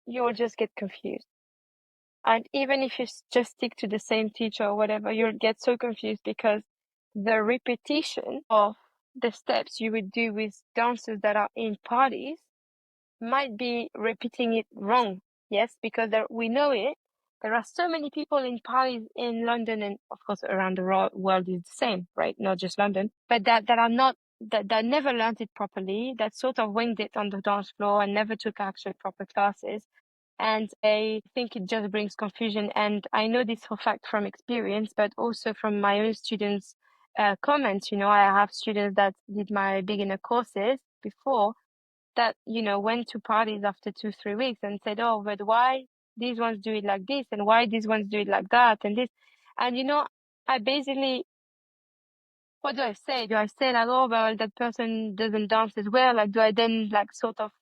you'll just get confused. And even if you just stick to the same teacher or whatever, you'll get so confused because the repetition of the steps you would do with dancers that are in parties might be repeating it wrong. Yes, because we know it. There are so many people in parties in London, and of course around the world is the same, right? Not just London, but that are not that never learned it properly, that sort of winged it on the dance floor and never took actual proper classes. And I think it just brings confusion. And I know this for fact from experience, but also from my own students' comments. I have students that did my beginner courses before that, went to parties after 2-3 weeks and said, "Oh, but why these ones do it like this and why these ones do it like that and this?" And, I basically, what do I say? Do I say like, "Oh, well, that person doesn't dance as well"? Like, do I then like sort of,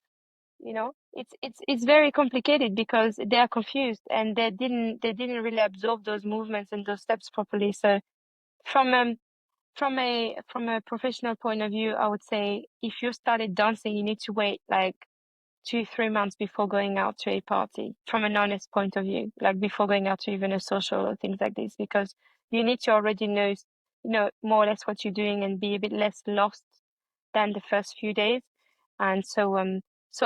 it's very complicated because they are confused and they didn't really absorb those movements and those steps properly. So from a professional point of view, I would say if you started dancing, you need to wait like 2-3 months before going out to a party. From an honest point of view, like before going out to even a social or things like this, because you need to already know more or less what you're doing and be a bit less lost than the first few days. And so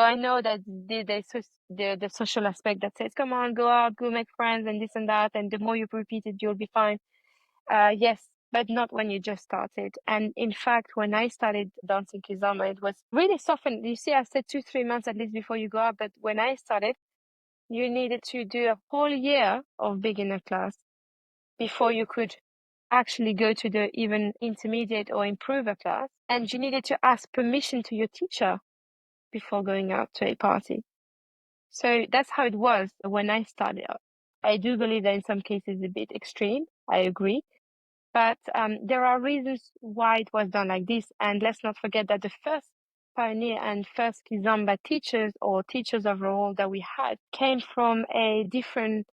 I know that the social aspect that says, "Come on, go out, go make friends and this and that," and the more you repeat it, you'll be fine. Yes, but not when you just started. And in fact, when I started dancing Kizomba, it was really softened. You see, I said 2-3 months at least before you go out, but when I started, you needed to do a whole year of beginner class before you could actually go to the even intermediate or improver class. And you needed to ask permission to your teacher before going out to a party. So that's how it was when I started. I do believe that in some cases it's a bit extreme. I agree. But there are reasons why it was done like this. And let's not forget that the first pioneer and first Kizomba teachers or teachers overall that we had came from a different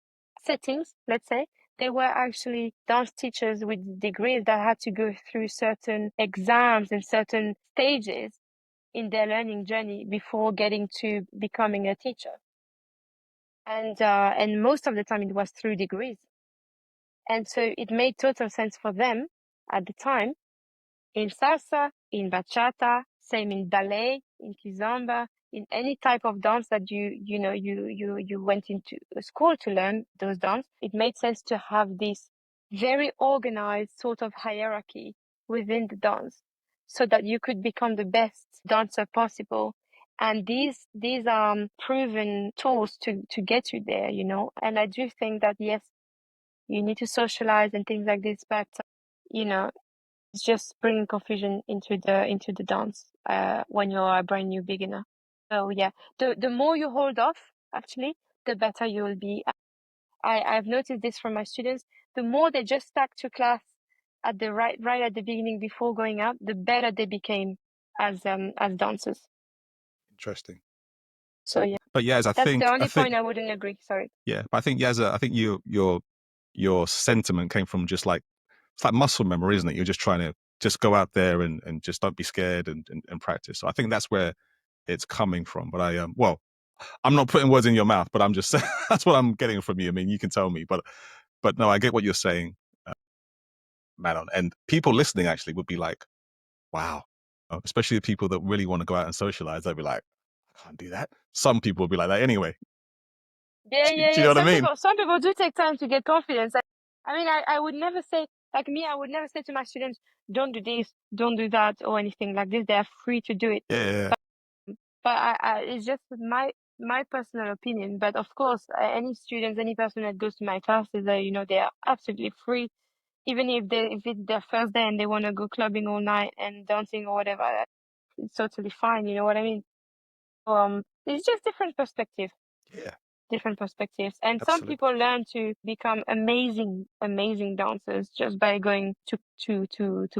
settings, let's say. They were actually dance teachers with degrees that had to go through certain exams and certain stages in their learning journey before getting to becoming a teacher. And most of the time it was through degrees. And so it made total sense for them at the time in salsa, in bachata, same in ballet, in kizomba, in any type of dance that you went into a school to learn those dance. It made sense to have this very organized sort of hierarchy within the dance so that you could become the best dancer possible. And these are proven tools to get you there, And I do think that, yes, you need to socialize and things like this, but, it's just bringing confusion into the dance when you're a brand new beginner. So yeah, the more you hold off, actually, the better you will be. I've noticed this from my students. The more they just stack to class at the right at the beginning before going out, the better they became as dancers. Interesting. So yeah, But Yaz, that's the only point I wouldn't agree. Sorry. Yeah, but I think Yazza, I think your sentiment came from just like it's like muscle memory, isn't it? You're just trying to just go out there and just don't be scared and practice. So I think that's where it's coming from. But well, I'm not putting words in your mouth, but I'm just that's what I'm getting from you. I mean, you can tell me, but no, I get what you're saying, Manon. And people listening actually would be like, wow, especially the people that really want to go out and socialize. They'll be like, I can't do that. Some people will be like that anyway. Yeah, Do you know what I mean? Some people do take time to get confidence. I mean, I would never say, like me, I would never say to my students, don't do this, don't do that, or anything like this. They are free to do it. Yeah. But it's just my personal opinion. But of course, any students, any person that goes to my classes, they are absolutely free. Even if it's their first day and they want to go clubbing all night and dancing or whatever, it's totally fine. You know what I mean? It's just different perspective. Yeah. Different perspectives. And some Absolutely. people learn to become amazing dancers just by going to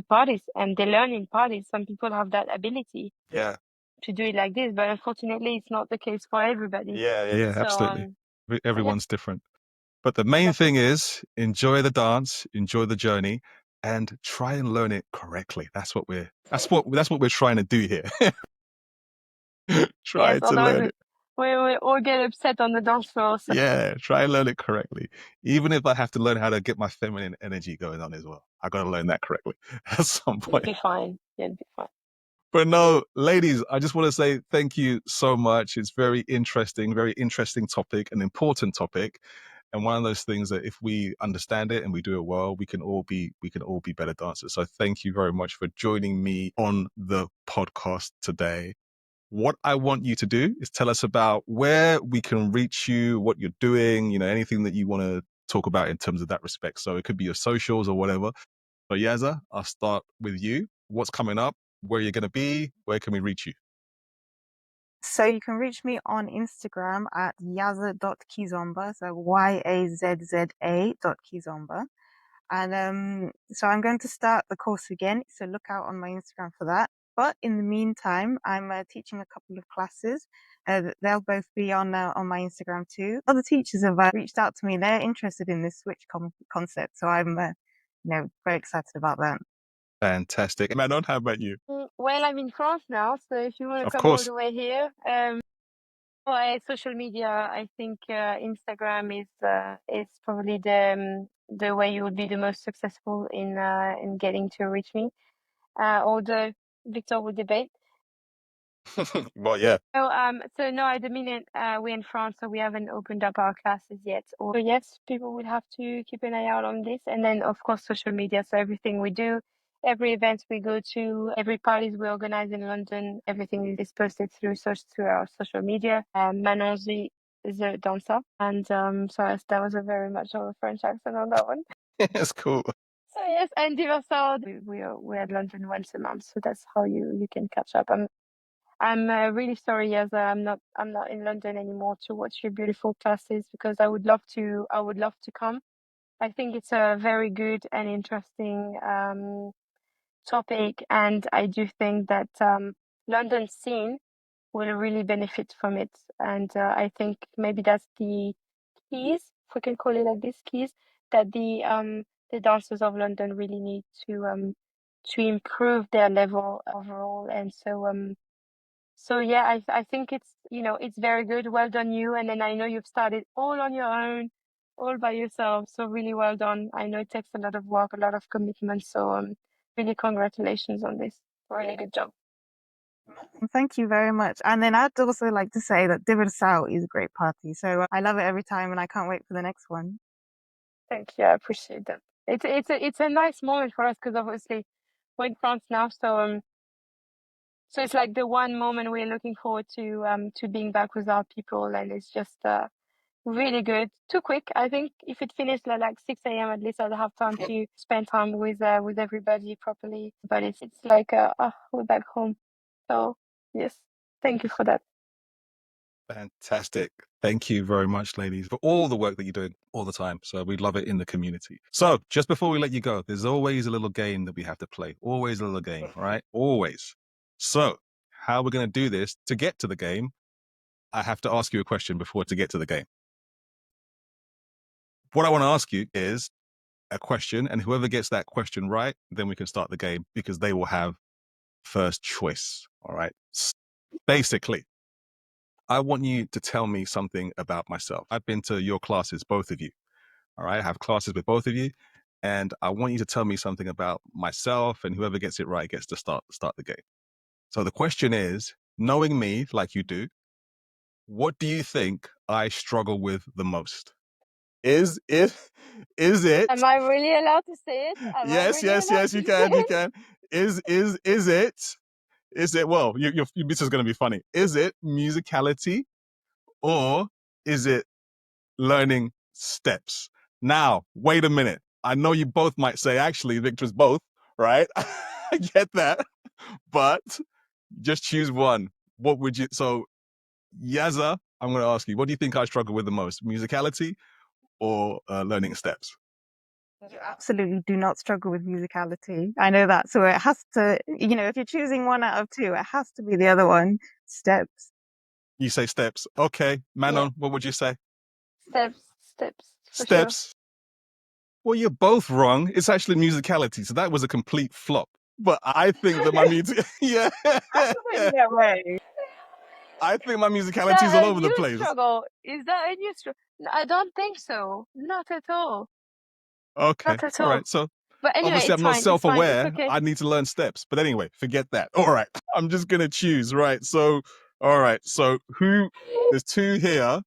parties, and they learn in parties. Some people have that ability Yeah. to do it like this, but unfortunately it's not the case for everybody. Yeah, So absolutely. yeah, Everyone's different. But the main exactly. thing is enjoy the dance, enjoy the journey, and try and learn it correctly. That's what we're trying to do here. Try Yes, to otherwise learn it. we all get upset on the dance floor. So Yeah, try and learn it correctly. Even if I have to learn how to get my feminine energy going on as well. I gotta learn that correctly at some you'll point. be fine. You'll be fine. But no, ladies, I just want to say thank you so much. It's very interesting topic, an important topic, and one of those things that if we understand it and we do it well, we can all be better dancers. So thank you very much for joining me on the podcast today. What I want you to do is tell us about where we can reach you, what you're doing, anything that you want to talk about in terms of that respect. So it could be your socials or whatever. But Yazza, I'll start with you. What's coming up? Where you're going to be? Where can we reach you? So you can reach me on Instagram at yazza.kizomba, so yazza.kizomba. And so I'm going to start the course again, so look out on my Instagram for that. But in the meantime, I'm teaching a couple of classes. They'll both be on my Instagram too. Other teachers have reached out to me; they're interested in this switch concept, so I'm very excited about that. Fantastic. Manon, how about you? Well, I'm in France now, so if you want to Of come all course. the way here, social media, I think Instagram is probably the way you would be the most successful in getting to reach me. Although Victor will debate. Well, yeah. So no, at the minute we're in France, so we haven't opened up our classes yet. So yes, people will have to keep an eye out on this, and then of course social media. So everything we do, every event we go to, every parties we organize in London, everything is posted through our social media. Manon is a dancer, and so that was a very much of a French accent on that one. It's cool. So yes, and Diversal, we're at London once a month, so that's how you can catch up. I'm really sorry, as I'm not in London anymore to watch your beautiful classes, because I would love to come. I think it's a very good and interesting topic, and I do think that London scene will really benefit from it. And I think maybe that's the keys, if we can call it like this, keys that the dancers of London really need to improve their level overall. And so yeah, I think it's very good. Well done you. And then I know you've started all on your own, all by yourself. So really well done. I know it takes a lot of work, a lot of commitment. So really congratulations on this. Really good job. Thank you very much. And then I'd also like to say that Diversal is a great party. So I love it every time and I can't wait for the next one. Thank you. I appreciate that. It's a nice moment for us, because obviously we're in France now. So it's like the one moment we're looking forward to being back with our people, and it's just really good. Too quick. I think if it finished at like 6 a.m. at least I'd have time to spend time with everybody properly. But it's like we're back home. So yes, thank you for that. Fantastic. Thank you very much, ladies, for all the work that you're doing all the time. So we love it in the community. So just before we let you go, there's always a little game that we have to play. Always a little game, right? Always. So how we're going to do this, to get to the game, I have to ask you a question before to get to the game. What I want to ask you is a question, and whoever gets that question right, then we can start the game because they will have first choice. All right. Basically, I want you to tell me something about myself. I've been to your classes, both of you. All right. I have classes with both of you. And I want you to tell me something about myself, and whoever gets it right gets to start the game. So the question is, knowing me like you do, what do you think I struggle with the most? Is it? Am I really allowed to say it? Am I Yes, really yes, allowed yes. to You say can, you it? can. Is it? Is it? Well, this is going to be funny. Is it musicality, or is it learning steps? Now, wait a minute. I know you both might say, actually, Victor's both, right? I get that, but just choose one. What would you? So, Yazza, I'm going to ask you, what do you think I struggle with the most? Musicality or learning steps? You absolutely do not struggle with musicality. I know that. So it has to, if you're choosing one out of two, it has to be the other one. Steps. You say steps. Okay. Yeah, Manon, what would you say? steps, for sure. Steps. Well, you're both wrong. It's actually musicality. So that was a complete flop. But I think that my music, yeah, That way. I think my Is musicality is all that a over the new place. struggle? Is that a new struggle? I don't think so. Not at all. Okay. Not at All all. right. So But anyway, obviously it's I'm not fine. It's fine. It's self-aware. okay. I need to learn steps. But anyway, forget that. All right. I'm just going to choose. Right. So, all right. So there's two here.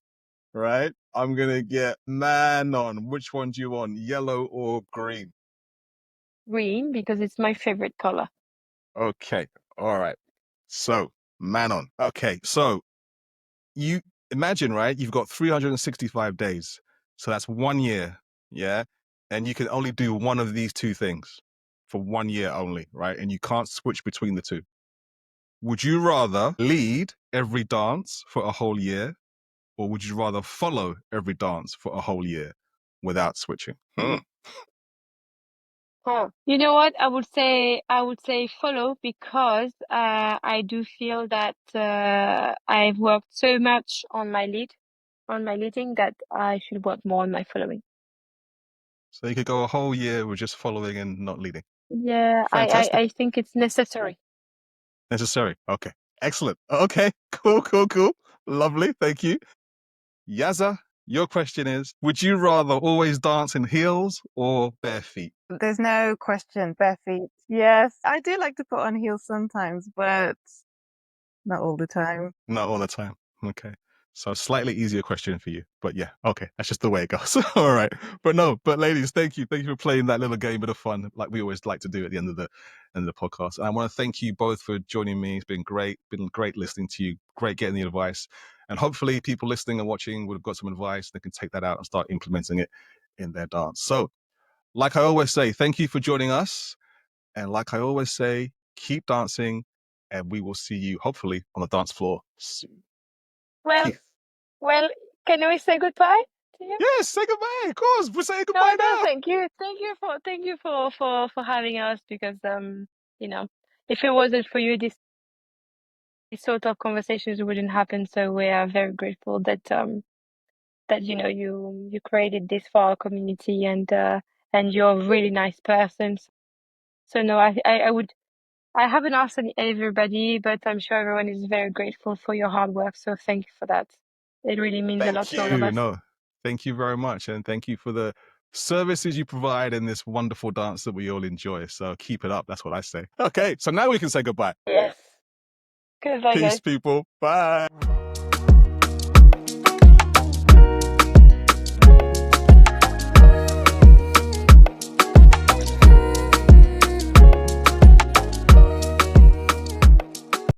Right. I'm going to get Manon. Which one do you want? Yellow or green? Green, because it's my favorite color. Okay. All right. So, Manon. Okay. So, you imagine, right? You've got 365 days. So that's 1 year. Yeah. And you can only do one of these two things for 1 year only, right? And you can't switch between the two. Would you rather lead every dance for a whole year, or would you rather follow every dance for a whole year without switching? Oh, you know what? I would say follow, because I do feel that I've worked so much on my leading, that I should work more on my following. So you could go a whole year with just following and not leading. Yeah, Fantastic. I think it's necessary. Necessary. Okay. Excellent. Okay. Cool, cool, cool. Lovely. Thank you. Yazza, your question is, would you rather always dance in heels or bare feet? There's no question. Bare feet. Yes. I do like to put on heels sometimes, but not all the time. Not all the time. Okay. So slightly easier question for you. But yeah, okay. That's just the way it goes. All right. But no, but ladies, thank you. Thank you for playing that little game, bit of fun, like we always like to do at the end of the podcast. And I want to thank you both for joining me. It's been great listening to you, great getting the advice. And hopefully people listening and watching would have got some advice. They can take that out and start implementing it in their dance. So, like I always say, thank you for joining us. And like I always say, keep dancing, and we will see you hopefully on the dance floor soon. Well, Peace. well, can we say goodbye to you? Yes, say goodbye. Of course, we're saying No, goodbye no, now. thank you for having us, because if it wasn't for you, this sort of conversations wouldn't happen. So we are very grateful that you created this for our community, and you're a really nice person. So no, I haven't asked everybody, but I'm sure everyone is very grateful for your hard work. So thank you for that. It really means a lot Thank to all of you. us. No, thank you very much. And thank you for the services you provide in this wonderful dance that we all enjoy. So keep it up. That's what I say. Okay, so now we can say goodbye. Yes. Goodbye, Peace, guys. people. Bye.